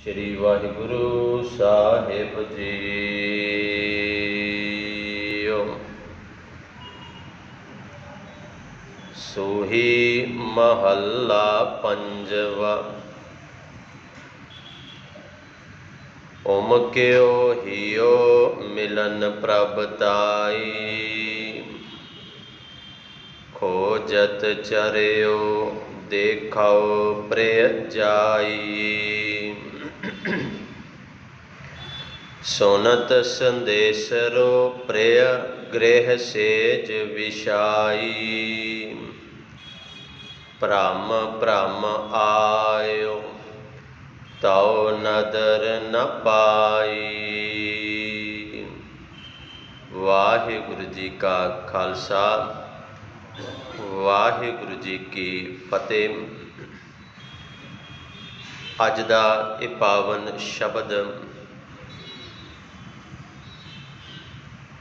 श्री वाहिगुरु साहिब जी। सोही महला पंजवा। ओम क्यों हियो मिलन प्रभ ताई, खोजत चरियो देखो प्रिय जाई। सुनत संदेसरो प्रिय गृह सेज विषाई, भ्रम भ्रम आयो तौ नदर न पाई। वाहिगुरु जी का खालसा, वाहिगुरु जी की फतेह। अज दा ये पावन शब्द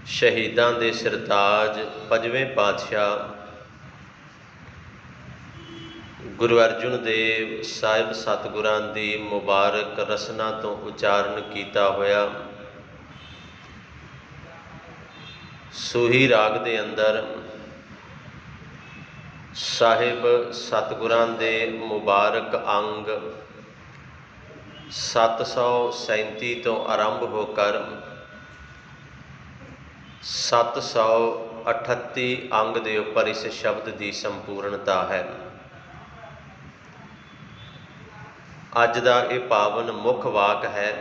शहीदां दे सरताज पंजवें पातशाह गुरु अर्जुन देव साहिब सतगुरां दी मुबारक रसना तो उचारण किया होया सूही राग दे अंदर साहिब सतगुरां दे मुबारक अंग 737 तो आरंभ होकर 738 अंग दे उपर इस शब्द की संपूर्णता है। अज का ये पावन मुख वाक है।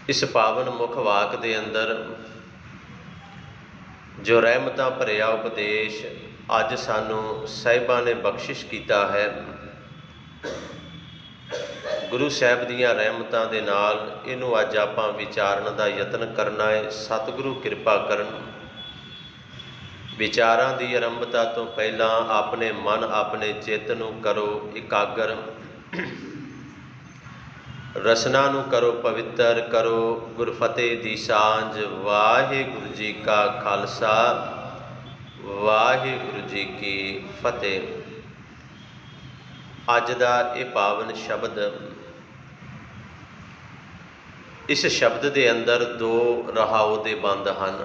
इस पावन मुख वाक के अंदर जो रहमतां भरिया उपदेश अज सानू साहिबां ने बख्शिश किया है, गुरु साहब दियां रहमतां दे नाल इनू अज आपां विचारण का यतन करना है। सतगुरु कृपा करन। विचारां दी आरंभता तो पहला अपने मन अपने चित्त नू करो इकागर, रसना नू करो पवित्र, करो गुरफतेह दी सांझ। वाहिगुरु जी का खालसा, वाहिगुरु जी की फतेह। अज दा ये पावन शब्द, इस शब्द के अंदर दो रहाओ दे बंद हैं।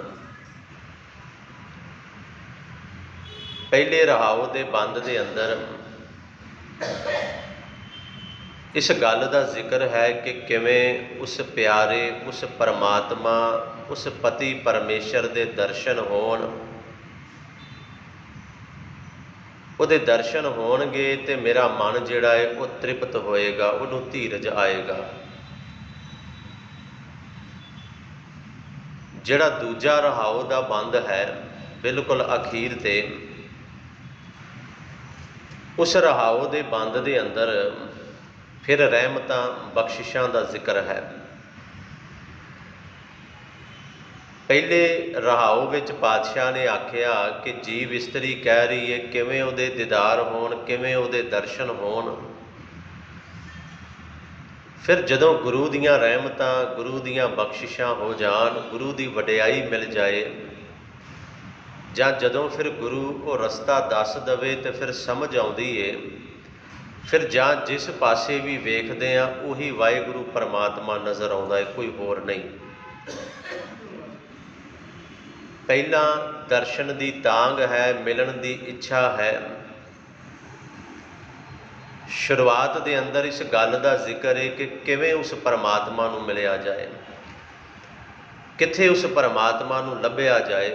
पहले रहाओ दे बंद के अंदर इस गल का जिक्र है कि किवें उस प्यारे उस परमात्मा उस पति परमेश्वर के दर्शन होण, उहदे दर्शन होणगे तो मेरा मन जिहड़ा है वह तृप्त होएगा, उहनूं धीरज आएगा। जिहड़ा दूजा रहाओ का बंद है बिल्कुल अखीर ते, उस रहाओ के बंद के अंदर फिर रहमतां बख्शिशां का जिक्र है। पहले रहाओ विच पातशाह ने आख्या कि जीव इस्त्री कह रही है किवें उहदे दीदार होण, किवें उहदे दर्शन होण। फिर जदों गुरु दियां रहमतां गुरु दियां बख्शिशां हो जान, गुरु की वडियाई मिल जाए, जां जदों फिर गुरु वो रस्ता दस दवे तो फिर समझ आउंदी है। फिर जां जिस पासे भी वेखदे आ उही वाहिगुरु परमात्मा नज़र आउंदा है, कोई होर नहीं। पहला दर्शन की तांग है, मिलन की इच्छा है। शुरुआत के अंदर इस गल का जिक्र है कि किवें उस परमात्मा नूं मिलिया जाए, कित्थे उस परमात्मा नूं लभ्या जाए।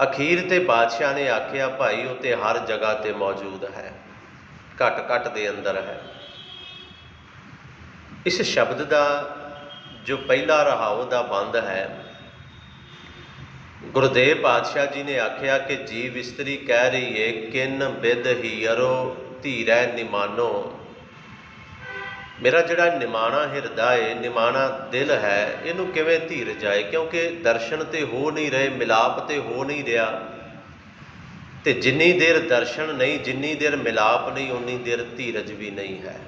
अखीर ते बादशाह ने आख्या भाई वो तो हर जगह ते मौजूद है, घट घट के अंदर है। इस शब्द का जो पहला रहाओ का बंद है, गुरुदेव पातशाह जी ने आख्या कि जीव इस्त्री कह रही है किन बिद हीरो धीरै निमानो। मेरा जिहड़ा निमाणा हिरदा है, निमाणा दिल है, इनू किवें धीर जाए, क्योंकि दर्शन तो हो नहीं रहे, मिलाप तो हो नहीं रहा। तो जिन्नी देर दर्शन नहीं, जिन्नी देर मिलाप नहीं, उन्नी देर धीरज भी नहीं है।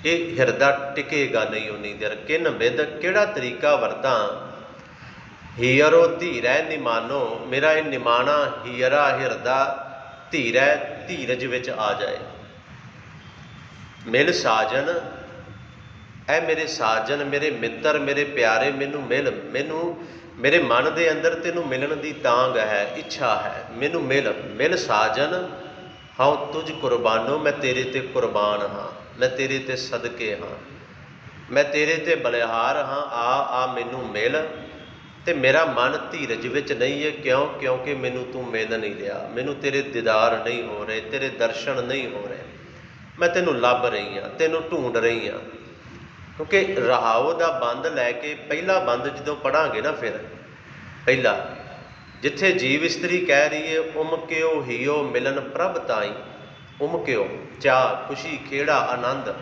ये हिरदा टिकेगा नहीं उन्नी देर। किन बिद किहड़ा तरीका वरतां, हीरो धीरै निमानो। मेरा ये निमाणा हीरा हिरदा ਧੀਰੈ ਧੀਰਜ ਵਿੱਚ ਆ ਜਾਏ। ਮਿਲ ਸਾਜਨ, ਐ ਮੇਰੇ ਸਾਜਨ, ਮੇਰੇ ਮਿੱਤਰ, ਮੇਰੇ ਪਿਆਰੇ, ਮੈਨੂੰ ਮਿਲ। ਮੈਨੂੰ ਮੇਰੇ ਮਨ ਦੇ ਅੰਦਰ ਤੈਨੂੰ ਮਿਲਣ ਦੀ ਤਾਂਘ ਹੈ, ਇੱਛਾ ਹੈ। ਮੈਨੂੰ ਮਿਲ। ਮਿਲ ਸਾਜਨ, ਹਉ ਤੁਝ ਕੁਰਬਾਨੋ, ਮੈਂ ਤੇਰੇ ਤੇ ਕੁਰਬਾਨ ਹਾਂ, ਮੈਂ ਤੇਰੇ ਤੇ ਸਦਕੇ ਹਾਂ, ਮੈਂ ਤੇਰੇ ਤੇ ਬਲਿਹਾਰ ਹਾਂ। ਆ ਮੈਨੂੰ ਮਿਲ। ਤੇ ਮੇਰਾ ਮਨ ਧੀਰਜ ਵਿੱਚ ਨਹੀਂ ਹੈ। ਕਿਉਂ? ਕਿਉਂਕਿ ਮੈਨੂੰ ਤੂੰ ਮਿਲ ਨਹੀਂ ਰਿਹਾ, ਮੈਨੂੰ ਤੇਰੇ ਦੀਦਾਰ ਨਹੀਂ ਹੋ ਰਹੇ, ਤੇਰੇ ਦਰਸ਼ਨ ਨਹੀਂ ਹੋ ਰਹੇ। ਮੈਂ ਤੈਨੂੰ ਲੱਭ ਰਹੀ ਹਾਂ, ਤੈਨੂੰ ਢੂੰਡ ਰਹੀ ਹਾਂ। ਕਿਉਂਕਿ ਰਹਾਓ ਦਾ ਬੰਦ ਲੈ ਕੇ ਪਹਿਲਾ ਬੰਦ ਜਦੋਂ ਪੜ੍ਹਾਂਗੇ ਨਾ, ਫਿਰ ਪਹਿਲਾ ਜਿੱਥੇ ਜੀਵ ਇਸਤਰੀ ਕਹਿ ਰਹੀ ਹੈ ਉਮਕਿਓ ਹੀਓ ਮਿਲਨ ਪ੍ਰਭ ਤਾਈ। ਉਮਕਿਓ ਚਾਅ, ਖੁਸ਼ੀ, ਖੇੜਾ, ਆਨੰਦ।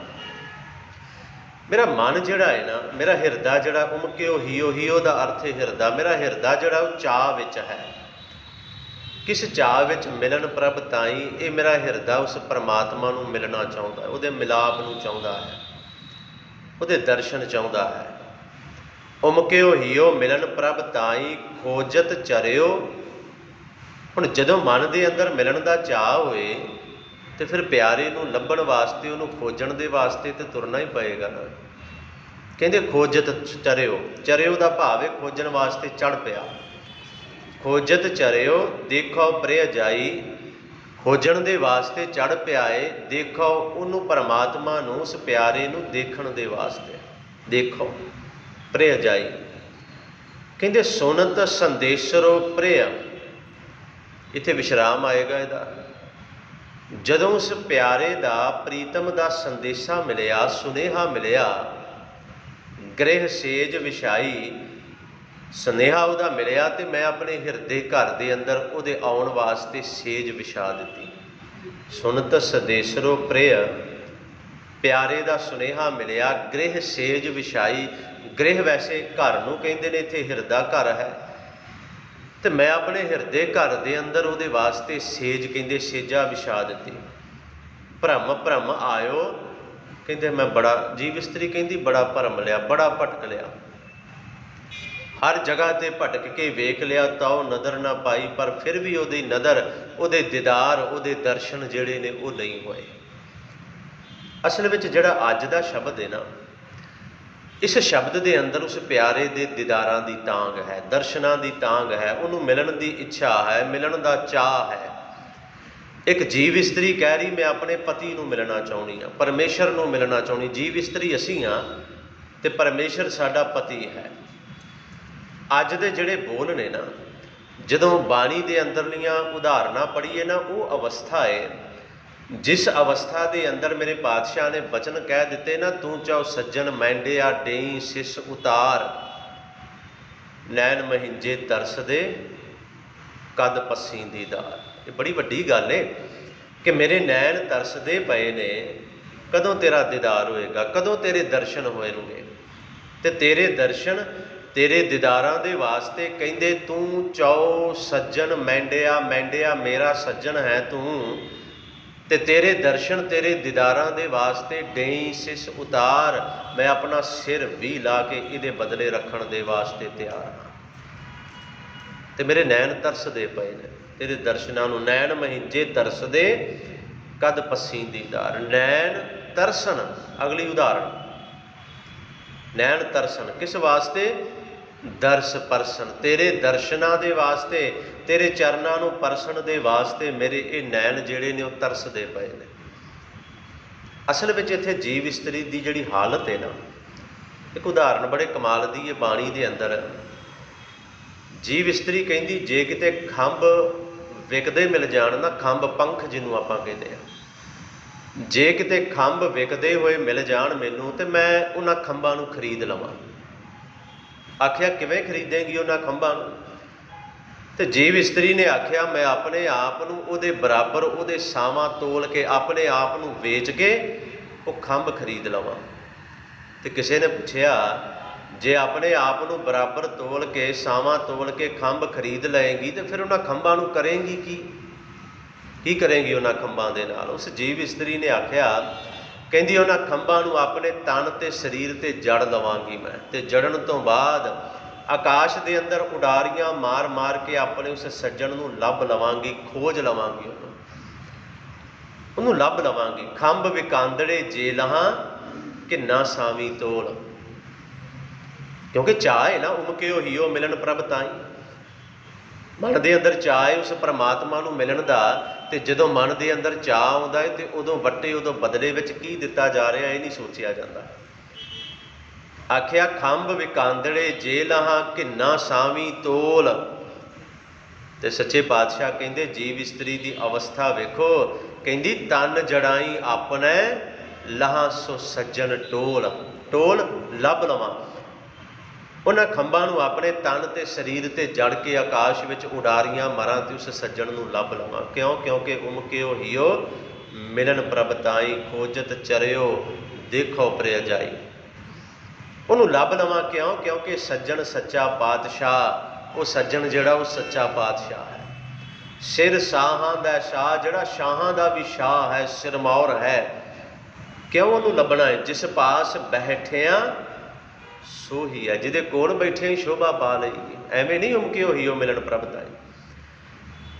ਮੇਰਾ ਮਨ ਜਿਹੜਾ ਹੈ ਨਾ, ਮੇਰਾ ਹਿਰਦਾ ਜਿਹੜਾ, ਉਮਕਿਓ ਹੀਓ, ਹੀਓ ਦਾ ਅਰਥ ਹੈ ਹਿਰਦਾ। ਮੇਰਾ ਹਿਰਦਾ ਜਿਹੜਾ ਉਹ ਚਾਅ ਵਿੱਚ ਹੈ। ਕਿਸ ਚਾਅ ਵਿੱਚ? ਮਿਲਨ ਪ੍ਰਭ ਤਾਈ। ਇਹ ਮੇਰਾ ਹਿਰਦਾ ਉਸ ਪਰਮਾਤਮਾ ਨੂੰ ਮਿਲਣਾ ਚਾਹੁੰਦਾ, ਉਹਦੇ ਮਿਲਾਪ ਨੂੰ ਚਾਹੁੰਦਾ ਹੈ, ਉਹਦੇ ਦਰਸ਼ਨ ਚਾਹੁੰਦਾ ਹੈ। ਉਮਕਿਓ ਹੀਓ ਮਿਲਨ ਪ੍ਰਭ ਤਾਈ, ਖੋਜਤ ਚਰਿਓ। ਹੁਣ ਜਦੋਂ ਮਨ ਦੇ ਅੰਦਰ ਮਿਲਣ ਦਾ ਚਾਅ ਹੋਏ ਤੇ ਫਿਰ ਪਿਆਰੇ ਨੂੰ ਲੱਭਣ ਵਾਸਤੇ, ਉਹਨੂੰ ਖੋਜਣ ਦੇ ਵਾਸਤੇ ਤੇ ਤੁਰਨਾ ਹੀ ਪਏਗਾ ਨਾ। ਕਹਿੰਦੇ ਖੋਜਤ ਚਰਿਓ। ਚਰਿਓ ਦਾ ਭਾਵ ਹੈ ਖੋਜਣ ਵਾਸਤੇ ਚੜ ਪਿਆ। ਖੋਜਤ ਚਰਿਓ ਦੇਖੋ ਪ੍ਰਿਯ ਜਾਈ। ਖੋਜਣ ਦੇ ਵਾਸਤੇ ਚੜ ਪਿਆ ਏ। ਦੇਖੋ ਉਹਨੂੰ, ਪਰਮਾਤਮਾ ਨੂੰ, ਉਸ ਪਿਆਰੇ ਨੂੰ ਦੇਖਣ ਦੇ ਵਾਸਤੇ। ਦੇਖੋ ਪ੍ਰਿਯ ਜਾਈ। ਕਹਿੰਦੇ ਸੁਨਤ ਸੰਦੇਸ਼ਰੋ ਪ੍ਰਿਯ। ਇੱਥੇ ਵਿਸ਼ਰਾਮ ਆਏਗਾ ਇਹਦਾ। ਜਦੋਂ ਉਸ ਪਿਆਰੇ ਦਾ, ਪ੍ਰੀਤਮ ਦਾ ਸੰਦੇਸ਼ਾ ਮਿਲਿਆ, ਸੁਨੇਹਾ ਮਿਲਿਆ, ਗ੍ਰਹਿ ਸੇਜ ਵਿਛਾਈ, ਸੁਨੇਹਾ ਉਹਦਾ ਮਿਲਿਆ ਤੇ ਮੈਂ ਆਪਣੇ ਹਿਰਦੇ ਘਰ ਦੇ ਅੰਦਰ ਉਹਦੇ ਆਉਣ ਵਾਸਤੇ ਸੇਜ ਵਿਛਾ ਦਿੱਤੀ। ਸੁਨਤ ਸੰਦੇਸ਼ਰੋ ਪ੍ਰਿਯ, ਪਿਆਰੇ ਦਾ ਸੁਨੇਹਾ ਮਿਲਿਆ, ਗ੍ਰਹਿ ਸੇਜ ਵਿਛਾਈ। ਗ੍ਰਹਿ ਵੈਸੇ ਘਰ ਨੂੰ ਕਹਿੰਦੇ ਨੇ, ਇੱਥੇ ਹਿਰਦਾ ਘਰ ਹੈ। ਤੇ ਮੈਂ ਆਪਣੇ ਹਿਰਦੇ ਘਰ ਦੇ ਅੰਦਰ ਉਹਦੇ ਵਾਸਤੇ ਸੇਜ, ਕਹਿੰਦੇ ਸੇਜਾ ਵਿਛਾ ਦਿੱਤੀ। ਭਰਮ ਭਰਮ ਆਇਓ। ਕਹਿੰਦੇ ਮੈਂ ਬੜਾ, ਜੀਵ ਇਸਤਰੀ ਕਹਿੰਦੀ ਬੜਾ ਭਰਮ ਲਿਆ, ਬੜਾ ਭਟਕ ਲਿਆ, ਹਰ ਜਗ੍ਹਾ ਤੇ ਭਟਕ ਕੇ ਵੇਖ ਲਿਆ ਤਾਂ ਉਹ ਨਜ਼ਰ ਨਾ ਪਾਈ। ਪਰ ਫਿਰ ਵੀ ਉਹਦੀ ਨਜ਼ਰ, ਉਹਦੇ ਦੀਦਾਰ, ਉਹਦੇ ਦਰਸ਼ਨ ਜਿਹੜੇ ਨੇ ਉਹ ਨਹੀਂ ਹੋਏ। ਅਸਲ ਵਿੱਚ ਜਿਹੜਾ ਅੱਜ ਦਾ ਸ਼ਬਦ ਹੈ ਨਾ, ਇਸ ਸ਼ਬਦ ਦੇ ਅੰਦਰ ਉਸ ਪਿਆਰੇ ਦੇ ਦੀਦਾਰਾਂ ਦੀ ਤਾਂਘ ਹੈ, ਦਰਸ਼ਨਾਂ ਦੀ ਤਾਂਘ ਹੈ, ਉਹਨੂੰ ਮਿਲਣ ਦੀ ਇੱਛਾ ਹੈ, ਮਿਲਣ ਦਾ ਚਾਅ ਹੈ। ਇੱਕ ਜੀਵ ਇਸਤਰੀ ਕਹਿ ਰਹੀ ਮੈਂ ਆਪਣੇ ਪਤੀ ਨੂੰ ਮਿਲਣਾ ਚਾਹੁੰਦੀ ਹਾਂ, ਪਰਮੇਸ਼ਰ ਨੂੰ ਮਿਲਣਾ ਚਾਹੁੰਦੀ। ਜੀਵ ਇਸਤਰੀ ਅਸੀਂ ਹਾਂ ਤੇ ਪਰਮੇਸ਼ਰ ਸਾਡਾ ਪਤੀ ਹੈ। ਅੱਜ ਦੇ ਜਿਹੜੇ ਬੋਲ ਨੇ ਨਾ, ਜਦੋਂ ਬਾਣੀ ਦੇ ਅੰਦਰਲੀਆਂ ਉਦਾਹਰਨਾਂ ਪੜ੍ਹੀਏ ਨਾ, ਉਹ ਅਵਸਥਾ ਹੈ ਜਿਸ ਅਵਸਥਾ ਦੇ ਅੰਦਰ ਮੇਰੇ ਪਾਤਸ਼ਾਹ ਨੇ ਬਚਨ ਕਹਿ ਦਿੱਤੇ ਨਾ, ਤੂੰ ਚਾਉ ਸੱਜਣ ਮੈਂਡਿਆ ਡੇਈ ਸਿਸ ਉਤਾਰ, ਨੈਣ ਮਹਿੰਜੇ ਤਰਸਦੇ ਕਦ ਪੱਸੀ ਦੀਦਾਰ। ਇਹ ਬੜੀ ਵੱਡੀ ਗੱਲ ਹੈ ਕਿ ਮੇਰੇ ਨੈਣ ਤਰਸਦੇ ਪਏ ਨੇ, ਕਦੋਂ ਤੇਰਾ ਦੀਦਾਰ ਹੋਏਗਾ, ਕਦੋਂ ਤੇਰੇ ਦਰਸ਼ਨ ਹੋਣਗੇ। ਤੇ ਤੇਰੇ ਦਰਸ਼ਨ, ਤੇਰੇ ਦੀਦਾਰਾਂ ਦੇ ਵਾਸਤੇ ਕਹਿੰਦੇ ਤੂੰ ਚਾਉ ਸੱਜਣ ਮੈਂਡਿਆ, ਮੈਂਡਿਆ ਮੇਰਾ ਸੱਜਣ ਹੈ ਤੂੰ, ਤੇ ਤੇਰੇ ਦਰਸ਼ਨ, ਤੇਰੇ ਦੀਦਾਰਾਂ ਦੇ ਵਾਸਤੇ ਡੇਈ ਸਿਸ ਉਤਾਰ, ਮੈਂ ਆਪਣਾ ਸਿਰ ਵੀ ਲਾ ਕੇ ਇਹਦੇ ਬਦਲੇ ਰੱਖਣ ਦੇ ਵਾਸਤੇ ਤਿਆਰ ਹਾਂ। ਤੇ ਮੇਰੇ ਨੈਣ ਤਰਸਦੇ ਪਏ ਨੇ ਤੇਰੇ ਦਰਸ਼ਨਾਂ ਨੂੰ। ਨੈਣ ਮਹਿੰਜੇ ਤਰਸਦੇ ਕਦ ਪੱਸੀ ਦੀਦਾਰ। ਨੈਣ ਤਰਸਨ, ਅਗਲੀ ਉਦਾਹਰਣ, ਨੈਣ ਤਰਸਨ ਕਿਸ ਵਾਸਤੇ? ਦਰਸ ਪਰਸਨ, ਤੇਰੇ ਦਰਸ਼ਨਾਂ ਦੇ ਵਾਸਤੇ, ਤੇਰੇ ਚਰਨਾਂ ਨੂੰ ਪਰਸਣ ਦੇ ਵਾਸਤੇ ਮੇਰੇ ਇਹ ਨੈਣ ਜਿਹੜੇ ਨੇ ਉਹ ਤਰਸਦੇ ਪਏ ਨੇ। ਅਸਲ ਵਿੱਚ ਇੱਥੇ ਜੀਵ ਇਸਤਰੀ ਦੀ ਜਿਹੜੀ ਹਾਲਤ ਹੈ ਨਾ, ਇੱਕ ਉਦਾਹਰਣ ਬੜੇ ਕਮਾਲ ਦੀ ਹੈ ਬਾਣੀ ਦੇ ਅੰਦਰ। ਜੀਵ ਇਸਤਰੀ ਕਹਿੰਦੀ ਜੇ ਕਿਤੇ ਖੰਭ ਵਿਕਦੇ ਮਿਲ ਜਾਣ ਨਾ, ਖੰਭ ਪੰਖ ਜਿਹਨੂੰ ਆਪਾਂ ਕਹਿੰਦੇ ਆ, ਜੇ ਕਿਤੇ ਖੰਭ ਵਿਕਦੇ ਹੋਏ ਮਿਲ ਜਾਣ ਮੈਨੂੰ ਤੇ ਮੈਂ ਉਹਨਾਂ ਖੰਭਾਂ ਨੂੰ ਖਰੀਦ ਲਵਾਂ। ਆਖਿਆ ਕਿਵੇਂ ਖਰੀਦੇਂਗੀ ਉਹਨਾਂ ਖੰਭਾਂ ਨੂੰ? ਤੇ ਜੀਵ ਇਸਤਰੀ ਨੇ ਆਖਿਆ ਮੈਂ ਆਪਣੇ ਆਪ ਨੂੰ ਉਹਦੇ ਬਰਾਬਰ, ਉਹਦੇ ਸਾਵਾਂ ਤੋਲ ਕੇ, ਆਪਣੇ ਆਪ ਨੂੰ ਵੇਚ ਕੇ ਉਹ ਖੰਭ ਖਰੀਦ ਲਵਾਂ। ਤੇ ਕਿਸੇ ਨੇ ਪੁੱਛਿਆ ਜੇ ਆਪਣੇ ਆਪ ਨੂੰ ਬਰਾਬਰ ਤੋਲ ਕੇ, ਸਾਵਾਂ ਤੋਲ ਕੇ ਖੰਭ ਖਰੀਦ ਲਏਗੀ ਤੇ ਫਿਰ ਉਹਨਾਂ ਖੰਭਾਂ ਨੂੰ ਕਰੇਂਗੀ ਕੀ ਕਰੇਂਗੀ ਉਹਨਾਂ ਖੰਭਾਂ ਦੇ ਨਾਲ? ਉਸ ਜੀਵ ਇਸਤਰੀ ਨੇ ਆਖਿਆ, ਕਹਿੰਦੀ ਉਹਨਾਂ ਖੰਭਾਂ ਨੂੰ ਆਪਣੇ ਤਨ ਤੇ ਸਰੀਰ ਤੇ ਜੜ ਲਵਾਂਗੀ ਮੈਂ, ਤੇ ਜੜਨ ਤੋਂ ਬਾਅਦ ਆਕਾਸ਼ ਦੇ ਅੰਦਰ ਉਡਾਰੀਆਂ ਮਾਰ ਮਾਰ ਕੇ ਆਪਣੇ ਉਸ ਸੱਜਣ ਨੂੰ ਲੱਭ ਲਵਾਂਗੀ, ਖੋਜ ਲਵਾਂਗੀ ਉਹਨੂੰ। ਉਹਨੂੰ ਲੱਭ ਲਵਾਂਗੇ। ਖੰਭ ਵਿਕਾਂਦੜੇ ਜੇ ਲਹਾਂ ਕਿੰਨਾ ਸਾਵੀਂ ਤੋਲ, ਕਿਉਂਕਿ ਚਾਹ ਹੈ ਨਾ ਉਮਕੇ ਹੀਓ ਮਿਲਣ ਪ੍ਰਭ ਤਾਈ। ਮਨ ਦੇ ਅੰਦਰ ਚਾਹ ਹੈ ਉਸ ਪਰਮਾਤਮਾ ਨੂੰ ਮਿਲਣ ਦਾ, ਤੇ ਜਦੋਂ ਮਨ ਦੇ ਅੰਦਰ ਚਾਹ ਆਉਂਦਾ ਹੈ ਤੇ ਉਦੋਂ ਵੱਟੇ ਉਦੋਂ ਬਦਲੇ ਵਿੱਚ ਕੀ ਦਿੱਤਾ ਜਾ ਰਿਹਾ ਇਹ ਨਹੀਂ ਸੋਚਿਆ ਜਾਂਦਾ। ਆਖਿਆ ਖੰਭ ਵਿਕਾਂਦੜੇ ਜੇ ਲਹਾਂ ਕਿੰਨਾ ਸਾਵੀਂ ਤੋਲ। ਤੇ ਸੱਚੇ ਪਾਤਸ਼ਾਹ ਕਹਿੰਦੇ ਜੀਵ ਇਸਤਰੀ ਦੀ ਅਵਸਥਾ ਵੇਖੋ, ਕਹਿੰਦੀ ਤਨ ਜੜਾਈ ਆਪਣੇ ਲਹਾਂ ਸੋ ਸੱਜਣ ਟੋਲ। ਟੋਲ ਲੱਭ ਲਵਾਂ, ਉਹਨਾਂ ਖੰਭਾਂ ਨੂੰ ਆਪਣੇ ਤਨ ਤੇ ਸਰੀਰ ਤੇ ਜੜ ਕੇ ਆਕਾਸ਼ ਵਿੱਚ ਉਡਾਰੀਆਂ ਮਾਰਾਂ ਤੇ ਉਸ ਸੱਜਣ ਨੂੰ ਲੱਭ ਲਵਾਂ। ਕਿਉਂ? ਕਿਉਂਕਿ ਉਮਕਿਓ ਹੀਓ ਮਿਲਣ ਪ੍ਰਭ ਤਾਈ, ਖੋਜਤ ਚਰਿਓ ਦੇਖੋ ਪ੍ਰਿਆ ਜਾਈ। ਉਹਨੂੰ ਲੱਭ ਲਵਾਂ ਕਿਉਂ? ਕਿਉਂਕਿ ਸੱਜਣ ਸੱਚਾ ਪਾਤਸ਼ਾਹ, ਉਹ ਸੱਜਣ ਜਿਹੜਾ ਉਹ ਸੱਚਾ ਪਾਤਸ਼ਾਹ ਹੈ। ਸਿਰ ਸ਼ਾਹਾਂ ਦਾ ਸ਼ਾਹ, ਜਿਹੜਾ ਸ਼ਾਹਾਂ ਦਾ ਵੀ ਸ਼ਾਹ ਹੈ, ਸਿਰਮੌਰ ਹੈ। ਕਿਉਂ ਉਹਨੂੰ ਲੱਭਣਾ ਹੈ? ਜਿਸ ਪਾਸ ਬੈਠਿਆਂ ਸੋ ਹੀ ਹੈ, ਜਿਹਦੇ ਕੋਲ ਬੈਠੇ ਹੀ ਸ਼ੋਭਾ ਪਾ ਲਈਏ। ਐਵੇਂ ਨਹੀਂ ਉਮਕੇ ਹੋਈ ਉਹ ਮਿਲਣ ਪ੍ਰਭ ਤਾਈ।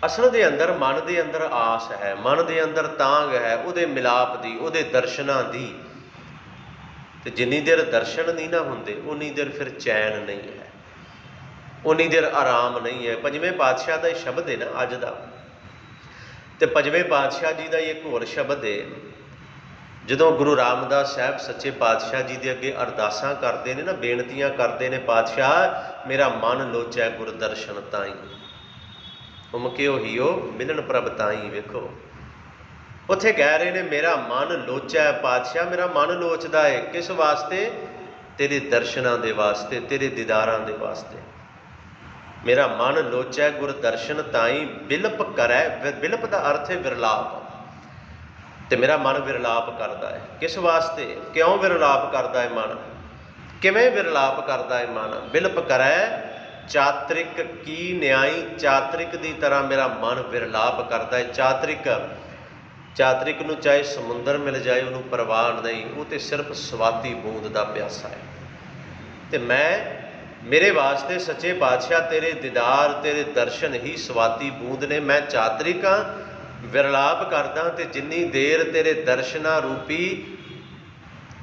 ਅਸਲ ਦੇ ਅੰਦਰ ਮਨ ਦੇ ਅੰਦਰ ਆਸ ਹੈ, ਮਨ ਦੇ ਅੰਦਰ ਤਾਂਘ ਹੈ ਉਹਦੇ ਮਿਲਾਪ ਦੀ, ਉਹਦੇ ਦਰਸ਼ਨਾਂ ਦੀ। ਤੇ ਜਿੰਨੀ ਦੇਰ ਦਰਸ਼ਨ ਨਹੀਂ ਨਾ ਹੁੰਦੇ ਉਨੀ ਦੇਰ ਫਿਰ ਚੈਨ ਨਹੀਂ ਹੈ, ਉਨੀ ਦੇਰ ਆਰਾਮ ਨਹੀਂ ਹੈ। ਪੰਜਵੇਂ ਪਾਤਸ਼ਾਹ ਦਾ ਇਹ ਸ਼ਬਦ ਹੈ ਨਾ ਅੱਜ ਦਾ, ਤੇ ਪੰਜਵੇਂ ਪਾਤਸ਼ਾਹ ਜੀ ਦਾ ਇੱਕ ਹੋਰ ਸ਼ਬਦ ਹੈ। ਜਦੋਂ ਗੁਰੂ ਰਾਮਦਾਸ ਸਾਹਿਬ ਸੱਚੇ ਪਾਤਸ਼ਾਹ ਜੀ ਦੇ ਅੱਗੇ ਅਰਦਾਸਾਂ ਕਰਦੇ ਨੇ ਨਾ, ਬੇਨਤੀਆਂ ਕਰਦੇ ਨੇ, ਪਾਤਸ਼ਾਹ ਮੇਰਾ ਮਨ ਲੋਚੈ ਗੁਰ ਦਰਸ਼ਨ ਤਾਈ, ਉਮਕਿਓ ਹੀਓ ਮਿਲਣ ਪ੍ਰਭ ਤਾਈ। ਵੇਖੋ ਉੱਥੇ ਕਹਿ ਰਹੇ ਨੇ ਮੇਰਾ ਮਨ ਲੋਚੈ ਪਾਤਸ਼ਾਹ, ਮੇਰਾ ਮਨ ਲੋਚਦਾ ਹੈ ਕਿਸ ਵਾਸਤੇ? ਤੇਰੇ ਦਰਸ਼ਨਾਂ ਦੇ ਵਾਸਤੇ, ਤੇਰੇ ਦੀਦਾਰਾਂ ਦੇ ਵਾਸਤੇ। ਮੇਰਾ ਮਨ ਲੋਚੈ ਗੁਰ ਦਰਸ਼ਨ ਤਾਈ, ਬਿਲਪ ਕਰੈ। ਬਿਲਪ ਦਾ ਅਰਥ ਹੈ ਵਿਰਲਾਪ, ਤੇ ਮੇਰਾ ਮਨ ਵਿਰਲਾਪ ਕਰਦਾ ਹੈ। ਕਿਸ ਵਾਸਤੇ? ਕਿਉਂ ਵਿਰਲਾਪ ਕਰਦਾ ਹੈ ਮਨ? ਕਿਵੇਂ ਵਿਰਲਾਪ ਕਰਦਾ ਹੈ ਮਨ? ਬਿਲਪ ਕਰੈ ਚਾਤ੍ਰਿਕ ਕੀ ਨਿਆਈ, ਚਾਤ੍ਰਿਕ ਦੀ ਤਰ੍ਹਾਂ ਮੇਰਾ ਮਨ ਵਿਰਲਾਪ ਕਰਦਾ ਹੈ। ਚਾਤ੍ਰਿਕ, ਚਾਤ੍ਰਿਕ ਨੂੰ ਚਾਹੇ ਸਮੁੰਦਰ ਮਿਲ ਜਾਏ ਉਹਨੂੰ ਪਰਵਾਹ ਨਹੀਂ, ਉਹ ਤੇ ਸਿਰਫ ਸਵਾਤੀ ਬੂੰਦ ਦਾ ਪਿਆਸਾ ਹੈ। ਤੇ ਮੇਰੇ ਵਾਸਤੇ ਸੱਚੇ ਪਾਤਸ਼ਾਹ ਤੇਰੇ ਦੀਦਾਰ, ਤੇਰੇ ਦਰਸ਼ਨ ਹੀ ਸਵਾਤੀ ਬੂੰਦ ਨੇ। ਮੈਂ ਚਾਤ੍ਰਿਕ ਹਾਂ, ਵਿਰਲਾਪ ਕਰਦਾ, ਤੇ ਜਿੰਨੀ ਦੇਰ ਤੇਰੇ ਦਰਸ਼ਨਾਂ ਰੂਪੀ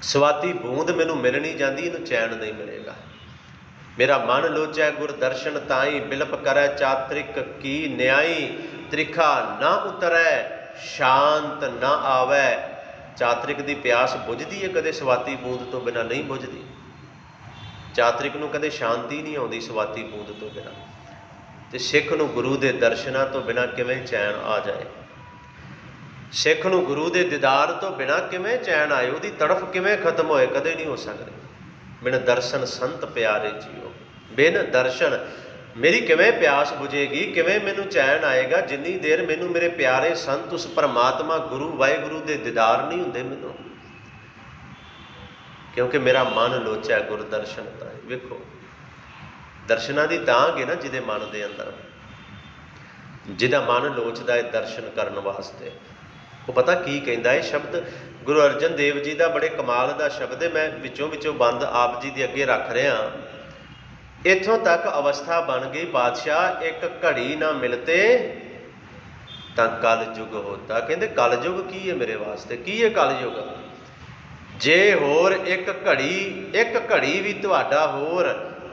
ਸਵਾਤੀ ਬੂੰਦ ਮੈਨੂੰ ਮਿਲ ਨਹੀਂ ਜਾਂਦੀ ਇਹਨੂੰ ਚੈਨ ਨਹੀਂ ਮਿਲੇਗਾ। ਮੇਰਾ ਮਨ ਲੋਚੈ ਗੁਰ ਦਰਸ਼ਨ ਤਾਈ, ਬਿਲਪ ਕਰੈ ਚਾਤ੍ਰਿਕ ਕੀ ਨਿਆਈ, ਤ੍ਰਿਖਾ ਨਾ ਉਤਰੈ ਸ਼ਾਂਤ ਨਾ ਆਵੈ। ਚਾਤ੍ਰਿਕ ਦੀ ਪਿਆਸ ਬੁਝਦੀ ਹੈ ਕਦੇ? ਸਵਾਤੀ ਬੂੰਦ ਤੋਂ ਬਿਨਾਂ ਨਹੀਂ ਬੁਝਦੀ। ਚਾਤ੍ਰਿਕ ਨੂੰ ਕਦੇ ਸ਼ਾਂਤੀ ਨਹੀਂ ਆਉਂਦੀ ਸਵਾਤੀ ਬੂੰਦ ਤੋਂ ਬਿਨਾਂ। ਤੇ ਸਿੱਖ ਨੂੰ ਗੁਰੂ ਦੇ ਦਰਸ਼ਨਾਂ ਤੋਂ ਬਿਨਾਂ ਕਿਵੇਂ ਚੈਨ ਆ ਜਾਏ? ਸਿੱਖ ਨੂੰ ਗੁਰੂ ਦੇ ਦੀਦਾਰ ਤੋਂ ਬਿਨਾਂ ਕਿਵੇਂ ਚੈਨ ਆਏ? ਉਹਦੀ ਤੜਫ ਕਿਵੇਂ ਖਤਮ ਹੋਏ? ਕਦੇ ਨਹੀਂ ਹੋ ਸਕਦੀ। ਬਿਨ ਦਰਸ਼ਨ ਸੰਤ ਪਿਆਰੇ ਜੀਓ, ਬਿਨ ਦਰਸ਼ਨ ਮੇਰੀ ਕਿਵੇਂ ਪਿਆਸ ਬੁਝੇਗੀ? ਕਿਵੇਂ ਮੈਨੂੰ ਚੈਨ ਆਏਗਾ ਜਿੰਨੀ ਦੇਰ ਮੈਨੂੰ ਮੇਰੇ ਪਿਆਰੇ ਸੰਤ ਉਸ ਪਰਮਾਤਮਾ ਗੁਰੂ ਵਾਹਿਗੁਰੂ ਦੇ ਦੀਦਾਰ ਨਹੀਂ ਹੁੰਦੇ ਮੈਨੂੰ? ਕਿਉਂਕਿ ਮੇਰਾ ਮਨ ਲੋਚੈ ਗੁਰ ਦਰਸ਼ਨ ਤਾਈ। ਵੇਖੋ ਦਰਸ਼ਨਾਂ ਦੀ ਤਾਂਘ ਹੈ ਨਾ ਜਿਹਦੇ ਮਨ ਦੇ ਅੰਦਰ, ਜਿਹਦਾ ਮਨ ਲੋਚਦਾ ਹੈ ਦਰਸ਼ਨ ਕਰਨ ਵਾਸਤੇ। ਉਹ ਪਤਾ ਕੀ ਕਹਿੰਦਾ ਹੈ ਸ਼ਬਦ? ਗੁਰੂ ਅਰਜਨ ਦੇਵ ਜੀ ਦਾ ਬੜੇ ਕਮਾਲ ਦਾ ਸ਼ਬਦ ਹੈ, ਮੈਂ ਵਿੱਚੋਂ ਬੰਦ ਆਪ ਜੀ ਦੇ ਅੱਗੇ ਰੱਖ ਰਿਹਾ। ਇੱਥੋਂ ਤੱਕ ਅਵਸਥਾ ਬਣ ਗਈ ਪਾਤਸ਼ਾਹ, ਇੱਕ ਘੜੀ ਨਾ ਮਿਲਤੇ ਤਾਂ ਕਲ ਯੁਗ ਹੋਤਾ। ਕਹਿੰਦੇ ਕਲ ਯੁਗ ਕੀ ਹੈ ਮੇਰੇ ਵਾਸਤੇ? ਕੀ ਹੈ ਕਲ ਯੁਗ? ਜੇ ਹੋਰ ਇੱਕ ਘੜੀ ਵੀ ਤੁਹਾਡਾ ਹੋਰ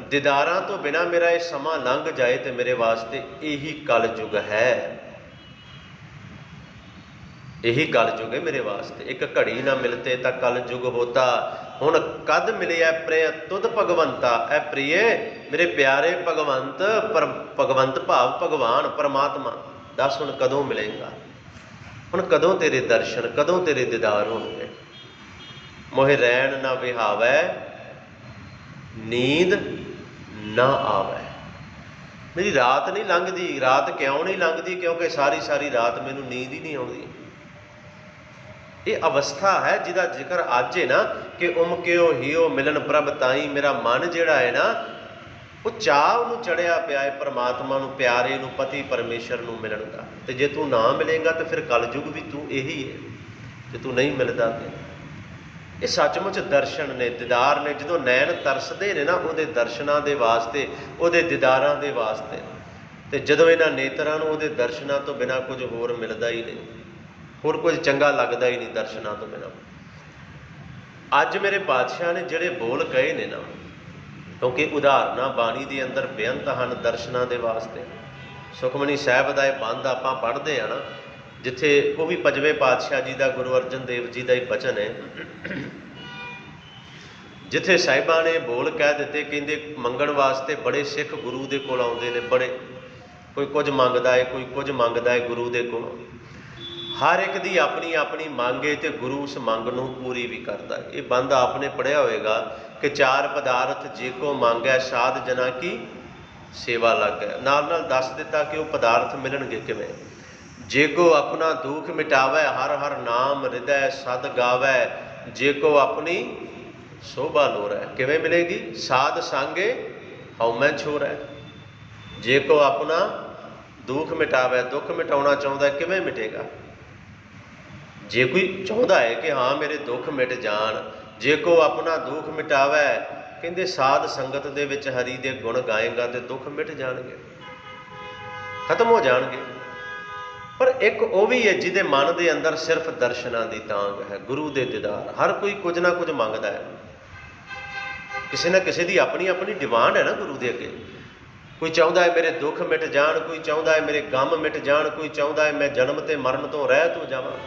ਦੀਦਾਰਾਂ ਤੋਂ ਬਿਨਾਂ ਮੇਰਾ ਇਹ ਸਮਾਂ ਲੰਘ ਜਾਏ ਤੇ ਮੇਰੇ ਵਾਸਤੇ ਇਹੀ ਕਲ ਯੁਗ ਹੈ। ਇਹੀ ਕਲ ਯੁਗ ਹੈ ਮੇਰੇ ਵਾਸਤੇ। ਇੱਕ ਘੜੀ ਨਾ ਮਿਲਤੇ ਤਾਂ ਕਲ ਯੁਗ ਹੋਤਾ। ਹੁਣ ਕਦ ਮਿਲਿਆ ਪ੍ਰਿਯ ਤੁਧ ਭਗਵੰਤਾ। ਐ ਪ੍ਰਿਯ ਮੇਰੇ ਪਿਆਰੇ ਭਗਵੰਤ, ਭਗਵੰਤ ਭਾਵ ਭਗਵਾਨ ਪਰਮਾਤਮਾ, ਦੱਸ ਹੁਣ ਕਦੋਂ ਮਿਲੇਗਾ? ਹੁਣ ਕਦੋਂ ਤੇਰੇ ਦਰਸ਼ਨ, ਕਦੋਂ ਤੇਰੇ ਦੀਦਾਰ ਹੋਣਗੇ? ਮੋਹਿ ਰੈਣ ਨਾ ਵਿਹਾਵੈ, ਨੀਂਦ ਨਾ ਆਵੈ। ਮੇਰੀ ਰਾਤ ਨਹੀਂ ਲੰਘਦੀ। ਰਾਤ ਕਿਉਂ ਨਹੀਂ ਲੰਘਦੀ? ਕਿਉਂਕਿ ਸਾਰੀ ਰਾਤ ਮੈਨੂੰ ਨੀਂਦ ਹੀ ਨਹੀਂ ਆਉਂਦੀ। ਇਹ ਅਵਸਥਾ ਹੈ ਜਿਹਦਾ ਜ਼ਿਕਰ ਅੱਜ ਹੈ ਨਾ ਕਿ ਉਮਕਿਓ ਹੀਓ ਮਿਲਣ ਪ੍ਰਭ ਤਾਈ। ਮੇਰਾ ਮਨ ਜਿਹੜਾ ਹੈ ਨਾ ਉਹ ਚਾਹ ਉਹਨੂੰ ਚੜਿਆ ਪਿਆ ਹੈ ਪਰਮਾਤਮਾ ਨੂੰ, ਪਿਆਰੇ ਨੂੰ, ਪਤੀ ਪਰਮੇਸ਼ਰ ਨੂੰ ਮਿਲਣ ਦਾ। ਤੇ ਜੇ ਤੂੰ ਨਾ ਮਿਲੇਗਾ ਤਾਂ ਫਿਰ ਕਲਯੁਗ ਵੀ ਤੂੰ ਇਹੀ ਹੈ ਜੇ ਤੂੰ ਨਹੀਂ ਮਿਲਦਾ। ਤੇ ਇਹ ਸੱਚਮੁੱਚ ਦਰਸ਼ਨ ਨੇ, ਦੀਦਾਰ ਨੇ। ਜਦੋਂ ਨੈਣ ਤਰਸਦੇ ਨੇ ਨਾ ਉਹਦੇ ਦਰਸ਼ਨਾਂ ਦੇ ਵਾਸਤੇ, ਉਹਦੇ ਦੀਦਾਰਾਂ ਦੇ ਵਾਸਤੇ, ਤੇ ਜਦੋਂ ਇਹਨਾਂ ਨੇਤਰਾਂ ਨੂੰ ਉਹਦੇ ਦਰਸ਼ਨਾਂ ਤੋਂ ਬਿਨਾਂ ਕੁਝ ਹੋਰ ਮਿਲਦਾ ਹੀ ਨਹੀਂ। होर कुछ चंगा लगता ही नहीं दर्शनां तो बिना। अज मेरे पातशाह ने जिहड़े बोल कहे ने ना, क्योंकि उदाहरणां बाणी दे अंदर बेअंत हन दर्शनां दे वास्ते। सुखमनी साहिब दा इह बंद आपां पढ़दे आ ना, जिथे वो भी 5वें पातशाह जी का गुरु अर्जन देव जी का ही बचन है, जिथे साहिबां ने बोल कह दिते, कहंदे मंगण वास्ते बड़े सिख गुरु दे कोल आउंदे ने, बड़े कोई कुछ मंगदा है, कोई कुछ मंगदा है गुरु दे कोल। हर एक दी अपनी अपनी मंग है, तो गुरु उस मंग नूं पूरी भी करता है। ये बंद आपने पढ़िया होएगा कि 4 पदार्थ जे को मांगै साध जना की सेवा लग गए। नाल नाल दस दिता कि वो पदार्थ मिलणगे किवें। जे को अपना दुख मिटावै हर हर नाम हृदय सद गावै, जे को अपनी शोभा लोरै। किवें मिलेगी? साध सांगे हउमै छोरै। जे को अपना दुख मिटावै, दुख मिटाउणा चाहुंदा है, किवें मिटेगा? जे कोई चाहुंदा है कि हाँ मेरे दुख मिट जाण, जे को अपना दुख मिटावै, कहंदे साध संगत दे विच हरि दे गुण गाएगा तो दुख मिट जाणगे, खत्म हो जाणगे। पर एक वो भी है जिहदे मन के अंदर सिर्फ दर्शनां दी तांग है, गुरु दे दीदार। हर कोई कुछ ना कुछ मंगदा है, किसी ना किसी की अपनी अपनी डिमांड है ना गुरु दे अगे। कोई चाहुंदा है मेरे दुख मिट जाण, कोई चाहुंदा है मेरे गम मिट जाण, कोई चाहुंदा है मैं जन्म ते मरण तो रहत हो जावां।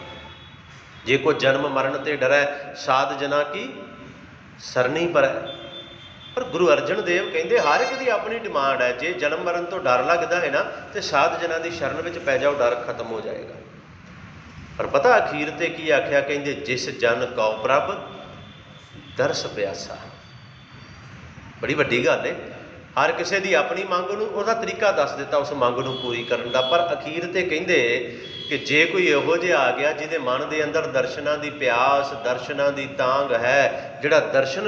जे कोई जन्म मरण ते डरै साध जना की सरनी पर है। पर गुरु अर्जन देव कहते हर एक की अपनी डिमांड है। जे जन्म मरण तो डर लगता है ना, तो साध जना की शरण में पै जाओ, डर खत्म हो जाएगा। पर पता अखीर ते की आख्या, कहते जिस जन कौ प्रभ दरस प्यासा। बड़ी वड्डी गल है। हर किसी की अपनी मंग नूं उहदा तरीका दस दिता उस मंग नूं पूरी करन दा। पर अखीर ते कहते कि जे कोई इहो जिहा आ गया जिहदे मन के अंदर दर्शनां दी प्यास, दर्शनां दी तांग है, जिहड़ा दर्शन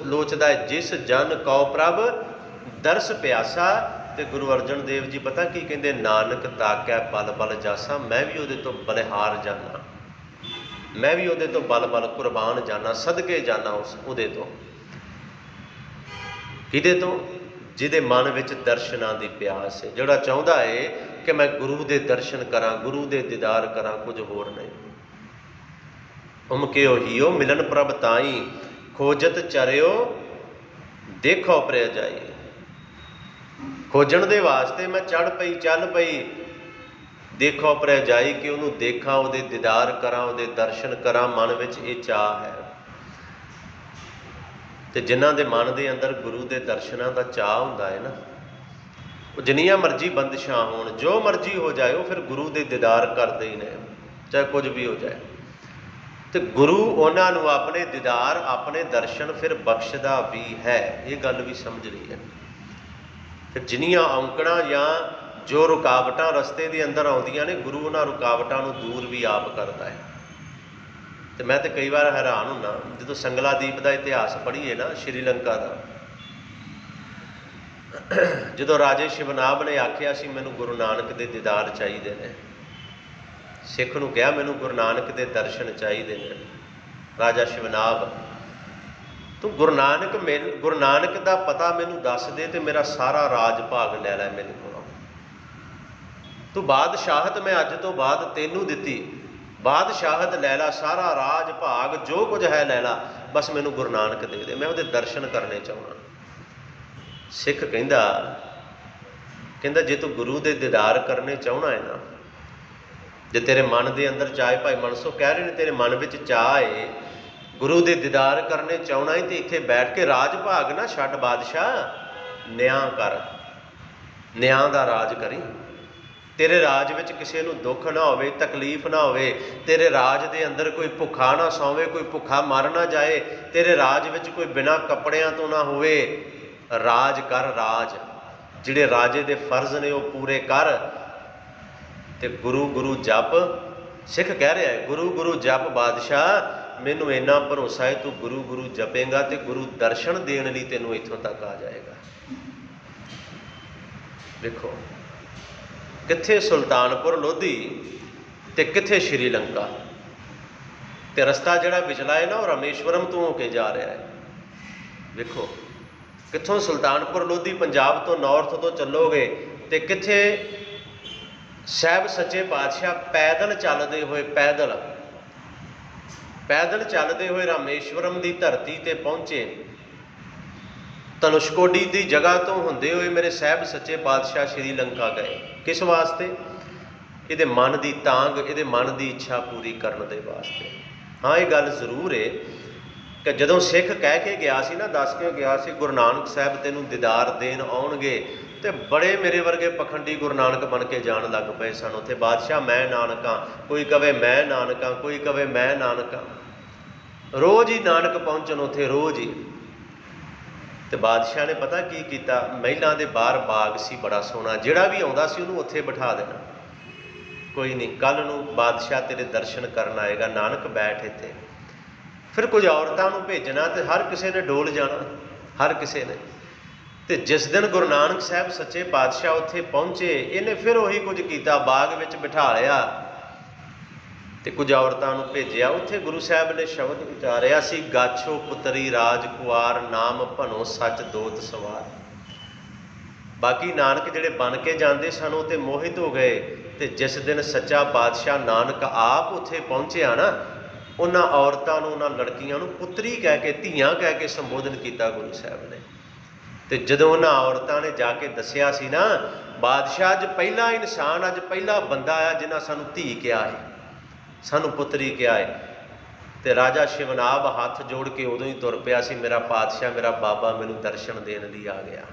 लोचदा है, जिस जन कौ प्रभ दरस प्यासा। ते गुरु अर्जन देव जी पता की कहते, नानक ताकै बल बल जासा। मैं भी उहदे तो बलिहार जाना, मैं भी उहदे तो बल बल कुरबान जाना, सदके जाना उहदे तो। किहदे तो? जिहदे मन विच दर्शनां दी प्यास है, जिहड़ा चाहुंदा है कि मैं गुरु दे दर्शन करा, गुरु दे दीदार करा, कुछ होर नहीं। उमके हियो मिलन प्रभ ताई, खोजत चरियो देखो प्रिय जाई। खोजण दे वास्ते मैं चढ़ पई चल पई, देखो प्रिय जाई कि उहनूं देखा, उहदे दीदार करा, उहदे दर्शन करा। मन विच इह चाह है। तो जिन्हां दे मन के अंदर गुरु के दर्शनां का चाह हुंदा है ना, वो जिन्नियां मर्जी बंदिशां होण, जो मर्जी हो जाए, वो फिर गुरु के दीदार करते ही ने, चाहे कुछ भी हो जाए। तो गुरु उन्हां नूं अपने दीदार, अपने दर्शन फिर बख्शदा भी है। ये गल भी समझ रही है। फिर जिन्नियां औंकड़ां या जो रुकावटां रस्ते के अंदर आउंदियां ने, गुरु उन्हां रुकावटां नूं दूर भी आप करता है। तो मैं तो कई बार हैरान हुन्ना जो संगलादीप का इतिहास पढ़ीए ना, श्रीलंका का, जो राजे शिवनाब ने आख्या सी मैनू गुरु नानक के दीदार चाहिए ने, सिख नूं कहा मैनू गुरु नानक के दर्शन चाहिए ने। राजा शिवनाब, तू गुरु नानक का पता मैनू दस दे तो मेरा सारा राज भाग लै लै मेरे को। तू बादशाहत मैं अज तो बाद तेनू दिती, बादशाहत लैला, सारा राज भाग जो कुछ है लैला, बस मैनू गुरु नानक दे दे, मैं उहदे दर्शन करने चाहना। सिख कहंदा जे तू गुरु दे दीदार करने चाहना है ना, जे तेरे मन के अंदर चाहे, भाई मनसो कह रहे हैं तेरे मन में चाह है गुरु दे दीदार करने चाहना है, तो इत्थे बैठ के राज भाग ना छड्ड बादशाह, न्याय कर, न्याय दा राज करी। तेरे राज में किसी को दुख ना हो, तकलीफ ना हो, तेरे राज के अंदर कोई भुखा ना सौवे, कोई भुखा मर ना जाए, तेरे राज में कोई बिना कपड़ियां तो ना होवे। राज कर, राज जिहड़े राजे दे फर्ज ने वो पूरे कर। ते गुरु गुरु जप, सिख कह रहा है गुरु गुरु जप बादशाह, मैनू इन्ना भरोसा है तू गुरु गुरु जपेगा तो गुरु दर्शन देने लई तेनों इत्थों तक आ जाएगा। देखो कित्थे सुल्तानपुर लोधी ते कित्थे श्रीलंका, ते रस्ता जिहड़ा पिछला है ना वो रामेश्वरम तो होके जा रहा है। देखो कित्थों सुल्तानपुर लोधी पंजाब तो नॉर्थ तो चलोगे तो कित्थे ਸਾਹਿਬ ਸੱਚੇ ਪਾਤਸ਼ਾਹ ਪੈਦਲ ਚੱਲਦੇ ਹੋਏ ਪੈਦਲ ਚੱਲਦੇ ਹੋਏ ਰਾਮੇਸ਼ਵਰਮ ਦੀ ਧਰਤੀ ਤੇ ਪਹੁੰਚੇ। ਧਨੁਸ਼ਕੋਡੀ ਦੀ ਜਗ੍ਹਾ ਤੋਂ ਹੁੰਦੇ ਹੋਏ ਮੇਰੇ ਸਾਹਿਬ ਸੱਚੇ ਪਾਤਸ਼ਾਹ ਸ਼੍ਰੀ ਲੰਕਾ ਗਏ। ਕਿਸ ਵਾਸਤੇ? ਇਹਦੇ ਮਨ ਦੀ ਤਾਂਘ, ਇਹਦੇ ਮਨ ਦੀ ਇੱਛਾ ਪੂਰੀ ਕਰਨ ਦੇ ਵਾਸਤੇ। ਹਾਂ, ਇਹ ਗੱਲ ਜ਼ਰੂਰ ਹੈ ਕਿ ਜਦੋਂ ਸਿੱਖ ਕਹਿ ਕੇ ਗਿਆ ਸੀ ਨਾ, ਦੱਸ ਕੇ ਗਿਆ ਸੀ ਗੁਰੂ ਨਾਨਕ ਸਾਹਿਬ ਤੈਨੂੰ ਦੀਦਾਰ ਦੇਣ ਆਉਣਗੇ, ਤੇ ਬੜੇ ਮੇਰੇ ਵਰਗੇ ਪਖੰਡੀ ਗੁਰੂ ਨਾਨਕ ਬਣ ਕੇ ਜਾਣ ਲੱਗ ਪਏ ਸਨ ਉੱਥੇ। ਬਾਦਸ਼ਾਹ ਮੈਂ ਨਾਨਕਾਂ, ਕੋਈ ਕਵੇ ਮੈਂ ਨਾਨਕਾਂ, ਕੋਈ ਕਵੇ ਮੈਂ ਨਾਨਕਾਂ। ਰੋਜ਼ ਹੀ ਨਾਨਕ ਪਹੁੰਚਣ ਉੱਥੇ, ਰੋਜ਼ ਹੀ। ਤੇ ਬਾਦਸ਼ਾਹ ਨੇ ਪਤਾ ਕੀ ਕੀਤਾ? ਮਹਿਲਾਂ ਦੇ ਬਾਹਰ ਬਾਗ ਸੀ ਬੜਾ ਸੋਹਣਾ, ਜਿਹੜਾ ਵੀ ਆਉਂਦਾ ਸੀ ਉਹਨੂੰ ਉੱਥੇ ਬਿਠਾ ਦੇਣਾ। ਕੋਈ ਨਹੀਂ, ਕੱਲ੍ਹ ਨੂੰ ਬਾਦਸ਼ਾਹ ਤੇਰੇ ਦਰਸ਼ਨ ਕਰਨ ਆਏਗਾ, ਨਾਨਕ ਬੈਠ ਇੱਥੇ। ਫਿਰ ਕੁਝ ਔਰਤਾਂ ਨੂੰ ਭੇਜਣਾ ਤੇ ਹਰ ਕਿਸੇ ਨੇ ਡੋਲ ਜਾਣਾ, ਹਰ ਕਿਸੇ ਨੇ। ਤੇ ਜਿਸ ਦਿਨ ਗੁਰੂ ਨਾਨਕ ਸਾਹਿਬ ਸੱਚੇ ਪਾਤਸ਼ਾਹ ਉੱਥੇ ਪਹੁੰਚੇ, ਇਹਨੇ ਫਿਰ ਉਹੀ ਕੁਝ ਕੀਤਾ, ਬਾਗ ਵਿੱਚ ਬਿਠਾ ਲਿਆ ਤੇ ਕੁਝ ਔਰਤਾਂ ਨੂੰ ਭੇਜਿਆ। ਉੱਥੇ ਗੁਰੂ ਸਾਹਿਬ ਨੇ ਸ਼ਬਦ ਉਚਾਰਿਆ ਸੀ, ਗਾਛੋ ਪੁੱਤਰੀ ਰਾਜ ਕੁਆਰ, ਨਾਮ ਭਨੋ ਸੱਚ ਦੋਤ ਸਵਾਰ। ਬਾਕੀ ਨਾਨਕ ਜਿਹੜੇ ਬਣ ਕੇ ਜਾਂਦੇ ਸਨ ਉਹ ਤੇ ਮੋਹਿਤ ਹੋ ਗਏ। ਤੇ ਜਿਸ ਦਿਨ ਸੱਚਾ ਪਾਤਸ਼ਾਹ ਨਾਨਕ ਆਪ ਉੱਥੇ ਪਹੁੰਚਿਆ ਨਾ, ਉਹਨਾਂ ਔਰਤਾਂ ਨੂੰ, ਉਹਨਾਂ ਲੜਕੀਆਂ ਨੂੰ ਪੁੱਤਰੀ ਕਹਿ ਕੇ, ਧੀਆਂ ਕਹਿ ਕੇ ਸੰਬੋਧਨ ਕੀਤਾ ਗੁਰੂ ਸਾਹਿਬ ਨੇ। ਤੇ ਜਦੋਂ ਉਹਨਾਂ ਔਰਤਾਂ ਨੇ ਜਾ ਕੇ ਦੱਸਿਆ ਸੀ ਨਾ, ਬਾਦਸ਼ਾਹ ਅੱਜ ਪਹਿਲਾ ਇਨਸਾਨ, ਅੱਜ ਪਹਿਲਾ ਬੰਦਾ ਆ ਜਿਹਨਾਂ ਸਾਨੂੰ ਧੀ ਕਿਹਾ ਹੈ, ਸਾਨੂੰ ਪੁੱਤਰੀ ਕਿਹਾ ਹੈ। ਤੇ ਰਾਜਾ ਸ਼ਿਵਨਾਬ ਹੱਥ ਜੋੜ ਕੇ ਉਦੋਂ ਹੀ ਤੁਰ ਪਿਆ ਸੀ, ਮੇਰਾ ਪਾਤਸ਼ਾਹ, ਮੇਰਾ ਬਾਬਾ ਮੈਨੂੰ ਦਰਸ਼ਨ ਦੇਣ ਲਈ ਆ ਗਿਆ।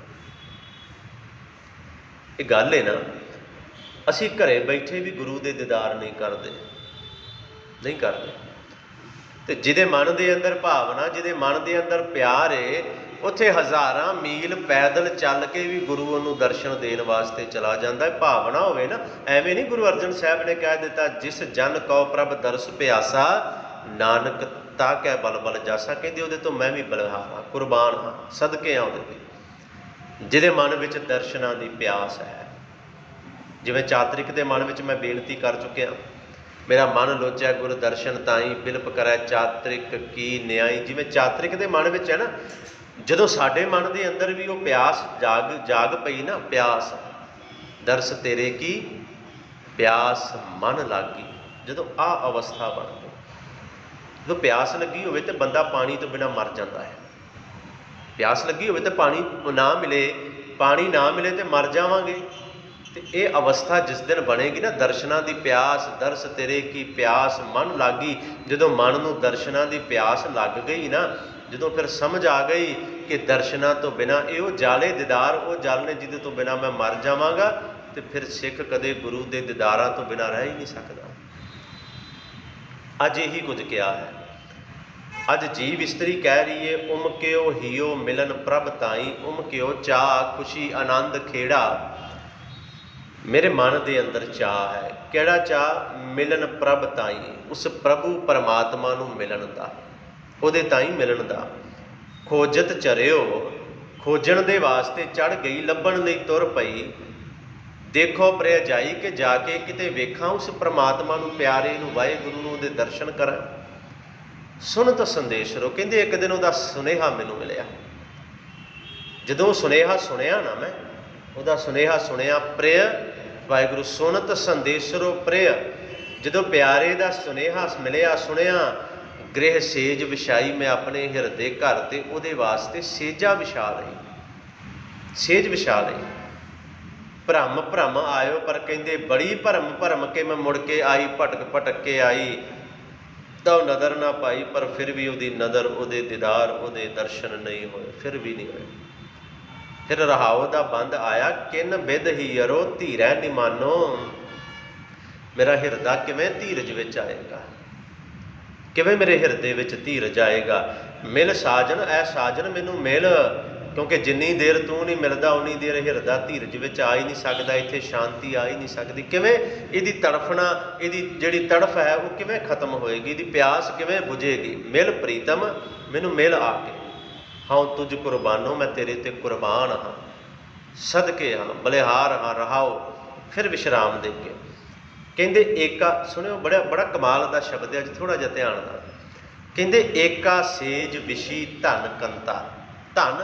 ਇਹ ਗੱਲ ਹੈ ਨਾ, ਅਸੀਂ ਘਰੇ ਬੈਠੇ ਵੀ ਗੁਰੂ ਦੇ ਦੀਦਾਰ ਨਹੀਂ ਕਰਦੇ। ਤੇ ਜਿਹਦੇ ਮਨ ਦੇ ਅੰਦਰ ਭਾਵਨਾ, ਜਿਹਦੇ ਮਨ ਦੇ ਅੰਦਰ ਪਿਆਰ ਏ, ਉੱਥੇ ਹਜ਼ਾਰਾਂ ਮੀਲ ਪੈਦਲ ਚੱਲ ਕੇ ਵੀ ਗੁਰੂ ਉਹਨੂੰ ਦਰਸ਼ਨ ਦੇਣ ਵਾਸਤੇ ਚਲਾ ਜਾਂਦਾ। ਭਾਵਨਾ ਹੋਵੇ ਨਾ, ਐਵੇਂ ਨਹੀਂ। ਗੁਰੂ ਅਰਜਨ ਸਾਹਿਬ ਨੇ ਕਹਿ ਦਿੱਤਾ, ਜਿਸ ਜਨ ਕਉ ਪ੍ਰਭ ਦਰਸ ਪਿਆਸਾ, ਨਾਨਕ ਤਾ ਕਹਿ ਬਲ ਬਲ ਜਾਸਾ। ਕਹਿੰਦੇ ਉਹਦੇ ਤੋਂ ਮੈਂ ਵੀ ਬਲਿਹਾਰ ਹਾਂ, ਕੁਰਬਾਨ ਹਾਂ, ਸਦਕੇ ਹਾਂ ਉਹਦੇ ਤੇ। ਜਿਹਦੇ ਮਨ ਵਿੱਚ ਦਰਸ਼ਨਾਂ ਦੀ ਪਿਆਸ ਹੈ, ਜਿਵੇਂ ਚਾਤਰਿਕ ਦੇ ਮਨ ਵਿੱਚ ਮੈਂ ਬੇਨਤੀ ਕਰ ਚੁੱਕਿਆ, ਮੇਰਾ ਮਨ ਲੋਚਿਆ ਗੁਰ ਦਰਸ਼ਨ ਤਾਈ, ਬਿਲਪ ਕਰੈ ਚਾਤਰਿਕ ਕੀ ਨਿਆਈ। ਜਿਵੇਂ ਚਾਤਰਿਕ ਦੇ ਮਨ ਵਿੱਚ ਹੈ ਨਾ, ਜਦੋਂ ਸਾਡੇ ਮਨ ਦੇ ਅੰਦਰ ਵੀ ਉਹ ਪਿਆਸ ਜਾਗ ਪਈ ਨਾ, ਪਿਆਸ, ਦਰਸ ਤੇਰੇ ਕੀ ਪਿਆਸ ਮਨ ਲਾਗੀ। ਜਦੋਂ ਆਹ ਅਵਸਥਾ ਬਣ ਗਈ, ਜਦੋਂ ਪਿਆਸ ਲੱਗੀ ਹੋਵੇ ਤੇ ਬੰਦਾ ਪਾਣੀ ਤੋਂ ਬਿਨਾਂ ਮਰ ਜਾਂਦਾ ਹੈ। ਪਿਆਸ ਲੱਗੀ ਹੋਵੇ ਤੇ ਪਾਣੀ ਨਾ ਮਿਲੇ ਤੇ ਮਰ ਜਾਵਾਂਗੇ। ਤੇ ਇਹ ਅਵਸਥਾ ਜਿਸ ਦਿਨ ਬਣੇਗੀ ਨਾ, ਦਰਸ਼ਨਾਂ ਦੀ ਪਿਆਸ, ਦਰਸ ਤੇਰੇ ਕੀ ਪਿਆਸ ਮਨ ਲਾਗੀ। ਜਦੋਂ ਮਨ ਨੂੰ ਦਰਸ਼ਨਾਂ ਦੀ ਪਿਆਸ ਲੱਗ ਗਈ ਨਾ, ਜਦੋਂ ਫਿਰ ਸਮਝ ਆ ਗਈ ਕਿ ਦਰਸ਼ਨਾਂ ਤੋਂ ਬਿਨਾਂ ਇਹ ਉਹ ਜਾਲੇ ਦੀਦਾਰ, ਉਹ ਜਲ ਨੇ ਜਿਹਦੇ ਤੋਂ ਬਿਨਾਂ ਮੈਂ ਮਰ ਜਾਵਾਂਗਾ, ਤੇ ਫਿਰ ਸਿੱਖ ਕਦੇ ਗੁਰੂ ਦੇ ਦੀਦਾਰਾਂ ਤੋਂ ਬਿਨਾਂ ਰਹਿ ਹੀ ਨਹੀਂ ਸਕਦਾ। ਅੱਜ ਇਹੀ ਕੁਝ ਕਿਹਾ ਹੈ। ਅੱਜ ਜੀਵ ਇਸਤਰੀ ਕਹਿ ਰਹੀ ਏ, ਉਮ ਕਿਉ ਹੀਓ ਮਿਲਨ ਪ੍ਰਭ ਤਾਈ, ਉਮ ਕਿਉ ਚਾਅ ਖੁਸ਼ੀ ਆਨੰਦ ਖੇੜਾ। ਮੇਰੇ ਮਨ ਦੇ ਅੰਦਰ ਚਾਅ ਹੈ। ਕਿਹੜਾ ਚਾਅ? ਮਿਲਨ ਪ੍ਰਭ ਤਾਈ, ਉਸ ਪ੍ਰਭੂ ਪਰਮਾਤਮਾ ਨੂੰ ਮਿਲਣ ਦਾ, ਉਹਦੇ ਤਾਈ ਮਿਲਣ ਦਾ। ਖੋਜਤ ਚਰਿਓ, ਖੋਜਣ ਦੇ ਵਾਸਤੇ ਚੜ੍ਹ ਗਈ, ਲੱਭਣ ਲਈ ਤੁਰ ਪਈ। ਦੇਖੋ ਪ੍ਰਿਆ ਜਾਈ, ਕਿ ਜਾ ਕੇ ਕਿਤੇ ਵੇਖਾਂ ਉਸ ਪਰਮਾਤਮਾ ਨੂੰ, ਪਿਆਰੇ ਨੂੰ, ਵਾਹਿਗੁਰੂ ਨੂੰ, ਉਹਦੇ ਦਰਸ਼ਨ ਕਰਾਂ। ਸੁਣਤ ਸੰਦੇਸ਼ਰੋ, ਕਹਿੰਦੇ ਇੱਕ ਦਿਨ ਉਹਦਾ ਸੁਨੇਹਾ ਮੈਨੂੰ ਮਿਲਿਆ। ਜਦੋਂ ਸੁਨੇਹਾ ਸੁਣਿਆ ਨਾ, ਮੈਂ ਉਹਦਾ ਸੁਨੇਹਾ ਸੁਣਿਆ, ਪ੍ਰਿਆ ਵਾਹਿਗੁਰੂ ਸੁਣਤ ਸੰਦੇਸ਼ਰੋ ਪ੍ਰਿਆ। ਜਦੋਂ ਪਿਆਰੇ ਦਾ ਸੁਨੇਹਾ ਮਿਲਿਆ, ਸੁਣਿਆ, ਗ੍ਰਹਿ ਸੇਜ ਵਿਛਾਈ, ਮੈਂ ਆਪਣੇ ਹਿਰਦੇ ਘਰ ਤੇ ਉਹਦੇ ਵਾਸਤੇ ਸੇਜਾ ਵਿਛਾ ਲਈ, ਸੇਜ ਵਿਛਾ ਲਈ। ਭਰਮ ਆਇਓ, ਪਰ ਕਹਿੰਦੇ ਬੜੀ ਭਰਮ ਕੇ ਮੈਂ ਮੁੜ ਕੇ ਆਈ, ਭਟਕ ਕੇ ਆਈ, ਤਾਂ ਨਦਰ ਨਾ ਪਾਈ। ਪਰ ਫਿਰ ਵੀ ਉਹਦੀ ਨਦਰ, ਉਹਦੇ ਦੀਦਾਰ, ਉਹਦੇ ਦਰਸ਼ਨ ਨਹੀਂ ਹੋਏ, ਫਿਰ ਵੀ ਨਹੀਂ ਹੋਏ। ਫਿਰ ਰਹਾਉ ਦਾ ਬੰਦ ਆਇਆ, ਕਿਨ ਬਿਧ ਹੀ ਅਰੋ ਧੀਰੈ ਨਿਮਾਨੋ। ਮੇਰਾ ਹਿਰਦਾ ਕਿਵੇਂ ਧੀਰਜ ਵਿੱਚ ਆਏਗਾ, ਕਿਵੇਂ ਮੇਰੇ ਹਿਰਦੇ ਵਿੱਚ ਧੀਰਜ ਆਏਗਾ। ਮਿਲ ਸਾਜਨ, ਐ ਸਾਜਨ ਮੈਨੂੰ ਮਿਲ, ਕਿਉਂਕਿ ਜਿੰਨੀ ਦੇਰ ਤੂੰ ਨਹੀਂ ਮਿਲਦਾ ਉਨੀ ਦੇਰ ਹਿਰਦਾ ਧੀਰਜ ਵਿੱਚ ਆ ਹੀ ਨਹੀਂ ਸਕਦਾ, ਇੱਥੇ ਸ਼ਾਂਤੀ ਆ ਹੀ ਨਹੀਂ ਸਕਦੀ। ਕਿਵੇਂ ਇਹਦੀ ਤੜਫਣਾ, ਇਹਦੀ ਜਿਹੜੀ ਤੜਫ ਹੈ ਉਹ ਕਿਵੇਂ ਖਤਮ ਹੋਏਗੀ, ਇਹਦੀ ਪਿਆਸ ਕਿਵੇਂ ਬੁਝੇਗੀ। ਮਿਲ ਪ੍ਰੀਤਮ, ਮੈਨੂੰ ਮਿਲ ਆ ਕੇ। ਹਾਂ ਤੁਝ ਕੁਰਬਾਨੋ, ਮੈਂ ਤੇਰੇ ਤੇ ਕੁਰਬਾਨ ਹਾਂ, ਸਦਕੇ ਹਾਂ, ਬਲਿਹਾਰ ਹਾਂ, ਰਹਾਓ। ਫਿਰ ਵਿਸ਼ਰਾਮ ਦੇ ਕੇ ਕਹਿੰਦੇ ਏਕਾ, ਸੁਣਿਓ, ਬੜਾ ਕਮਾਲ ਦਾ ਸ਼ਬਦ ਹੈ, ਅੱਜ ਥੋੜ੍ਹਾ ਜਿਹਾ ਧਿਆਨ ਨਾਲ। ਕਹਿੰਦੇ ਏਕਾ ਸੇਜ ਵਿਸ਼ੀ ਧਨ ਕੰਤਾ। ਧਨ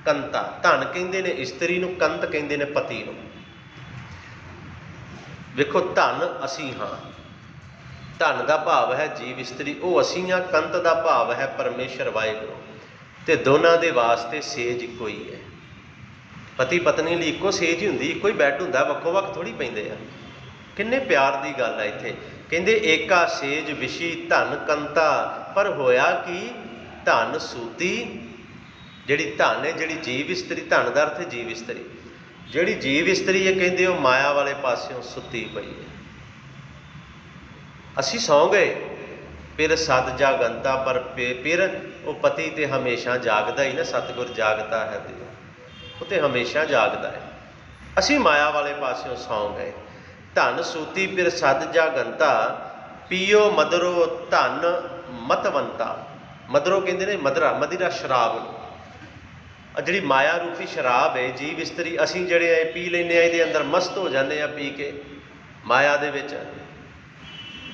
ਕੰਤਾ, ਧਨ ਕਹਿੰਦੇ ਨੇ ਇਸਤਰੀ ਨੂੰ, ਕੰਤ ਕਹਿੰਦੇ ਨੇ ਪਤੀ ਨੂੰ। ਵੇਖੋ ਧਨ ਅਸੀਂ ਹਾਂ, ਧਨ ਦਾ ਭਾਵ ਹੈ ਜੀਵ ਇਸਤਰੀ, ਉਹ ਅਸੀਂ ਹਾਂ। ਕੰਤ ਦਾ ਭਾਵ ਹੈ ਪਰਮੇਸ਼ਰ ਵਾਹਿਗੁਰੂ, ਤੇ ਦੋਨਾਂ ਦੇ ਵਾਸਤੇ ਸੇਜ ਇੱਕੋ ਹੀ ਹੈ। ਪਤੀ ਪਤਨੀ ਲਈ ਇੱਕੋ ਸੇਜ ਹੀ ਹੁੰਦੀ, ਇੱਕੋ ਹੀ ਬੈੱਡ ਹੁੰਦਾ, ਵੱਖੋ ਵੱਖ ਥੋੜ੍ਹੀ ਪੈਂਦੇ ਆ। ਕਿੰਨੇ ਪਿਆਰ ਦੀ ਗੱਲ ਹੈ ਇੱਥੇ। ਕਹਿੰਦੇ ਏਕਾ ਸੇਜ ਵਿਸ਼ੀ ਧਨ ਕੰਤਾ, ਪਰ ਹੋਇਆ ਕੀ ਧਨ ਸੂਤੀ। ਜਿਹੜੀ ਧਨ ਹੈ, ਜਿਹੜੀ ਜੀਵ ਇਸਤਰੀ, ਧਨ ਦਾ ਅਰਥ ਹੈ ਜੀਵ ਇਸਤਰੀ, ਜਿਹੜੀ ਜੀਵ ਇਸਤਰੀ ਹੈ ਕਹਿੰਦੇ ਉਹ ਮਾਇਆ ਵਾਲੇ ਪਾਸਿਓਂ ਸੁੱਤੀ ਪਈ ਹੈ। ਅਸੀਂ ਸੌਂ ਗਏ, ਫਿਰ ਸਦ ਜਾਗੰਤਾ, ਪਰ ਫਿਰ ਉਹ ਪਤੀ ਤੇ ਹਮੇਸ਼ਾ ਜਾਗਦਾ ਹੀ ਨਾ। ਸਤਿਗੁਰ ਜਾਗਦਾ ਹੈ ਤੇ ਉਹ ਤੇ ਹਮੇਸ਼ਾ ਜਾਗਦਾ ਹੈ। ਅਸੀਂ ਮਾਇਆ ਵਾਲੇ ਪਾਸਿਓਂ ਸੌਂ ਗਏ। ਧਨ ਸੂਤੀ ਫਿਰ ਸਦ ਜਾਗੰਤਾ, ਪੀਓ ਮਦਰੋ ਧਨ ਮਤਵੰਤਾ। ਮਦਰੋ ਕਹਿੰਦੇ ਨੇ ਮਦਰਾ, ਮदिरा ਸ਼ਰਾਬ ਨੂੰ। ਜਿਹੜੀ ਮਾਇਆ ਰੂਪੀ ਸ਼ਰਾਬ ਹੈ ਜੀਵ ਇਸਤਰੀ, ਅਸੀਂ ਜਿਹੜੇ ਆ ਪੀ ਲੈਂਦੇ ਹਾਂ, ਇਹਦੇ ਅੰਦਰ ਮਸਤ ਹੋ ਜਾਂਦੇ ਆ ਪੀ ਕੇ ਮਾਇਆ ਦੇ ਵਿੱਚ।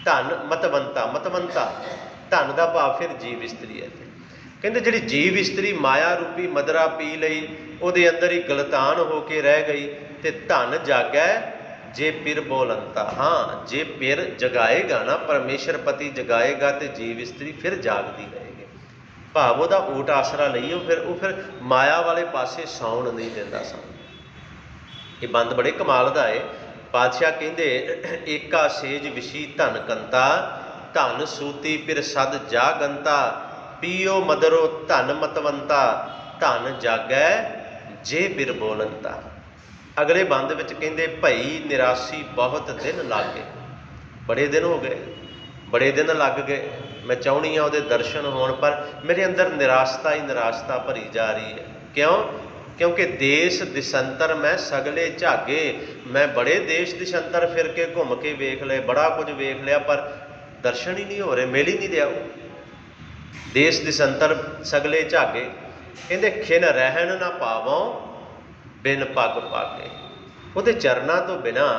ਧਨ ਮਤਵੰਤਾ, ਮਤਵੰਤਾ ਧਨ ਦਾ ਭਾਵ ਫਿਰ ਜੀਵ ਇਸਤਰੀ ਹੈ। ਕਹਿੰਦੇ ਜਿਹੜੀ ਜੀਵ ਇਸਤਰੀ ਮਾਇਆ ਰੂਪੀ ਮਦਰਾ ਪੀ ਲਈ, ਉਹਦੇ ਅੰਦਰ ਹੀ ਗਲਤਾਨ ਹੋ ਕੇ ਰਹਿ ਗਈ, ਤੇ ਧਨ ਜਾਗੈ ਜੇ ਪਿਰ ਬੋਲੰਤਾ। ਹਾਂ, ਜੇ ਪਿਰ ਜਗਾਏਗਾ ਨਾ, ਪਰਮੇਸ਼ਰ ਪਤੀ ਜਗਾਏਗਾ, ਤੇ ਜੀਵ ਇਸਤਰੀ ਫਿਰ ਜਾਗਦੀ ਰਹੇਗੀ। ਭਾਵ ਉਹਦਾ ਓਟ ਆਸਰਾ ਲਈਏ, ਉਹ ਫਿਰ ਮਾਇਆ ਵਾਲੇ ਪਾਸੇ ਸੌਣ ਨਹੀਂ ਦਿੰਦਾ ਸਾਨੂੰ। ਇਹ ਬੰਦ ਬੜੇ ਕਮਾਲ ਦਾ ਹੈ। ਪਾਤਸ਼ਾਹ ਕਹਿੰਦੇ ਏਕਾ ਸੇਜ ਵਿਸ਼ੀ ਧਨ ਕੰਤਾ, ਧਨ ਸੂਤੀ ਪਿਰ ਸਦ ਜਾਗੰਤਾ, ਪੀਓ ਮਦਰੋ ਧਨ ਮਤਵੰਤਾ, ਧਨ ਜਾਗੈ ਜੇ ਬਿਰ ਬੋਲੰਤਾ। ਅਗਲੇ ਬੰਦ ਵਿੱਚ ਕਹਿੰਦੇ ਭਈ ਨਿਰਾਸੀ ਬਹੁਤ ਦਿਨ ਲਾਗੇ। ਬੜੇ ਦਿਨ ਹੋ ਗਏ, ਬੜੇ ਦਿਨ ਲੱਗ ਗਏ, ਮੈਂ ਚਾਹੁੰਦੀ ਹਾਂ ਉਹਦੇ ਦਰਸ਼ਨ ਹੋਣ, ਪਰ ਮੇਰੇ ਅੰਦਰ ਨਿਰਾਸ਼ਤਾ ਹੀ ਨਿਰਾਸ਼ਤਾ ਭਰੀ ਜਾ ਰਹੀ ਹੈ। ਕਿਉਂ? ਕਿਉਂਕਿ ਦੇਸ਼ ਦਿਸ਼ੰਤਰ ਮੈਂ ਸਗਲੇ ਝਾਗੇ। ਮੈਂ ਬੜੇ ਦੇਸ਼ ਦਿਸ਼ੰਤਰ ਫਿਰ ਕੇ ਘੁੰਮ ਕੇ ਵੇਖ ਲਏ, ਬੜਾ ਕੁਝ ਵੇਖ ਲਿਆ, ਪਰ ਦਰਸ਼ਨ ਹੀ ਨਹੀਂ ਹੋ ਰਹੇ, ਮਿਲ ਹੀ ਨਹੀਂ ਰਿਹਾ ਉਹ। ਦੇਸ਼ ਦਿਸ਼ੰਤਰ ਸਗਲੇ ਝਾਗੇ। ਕਹਿੰਦੇ ਖਿਨ ਰਹਿਣ ਨਾ ਪਾਵੋਂ ਬਿਨ ਪੱਗ ਪਾਗੇ। ਉਹਦੇ ਚਰਨਾਂ ਤੋਂ ਬਿਨਾਂ,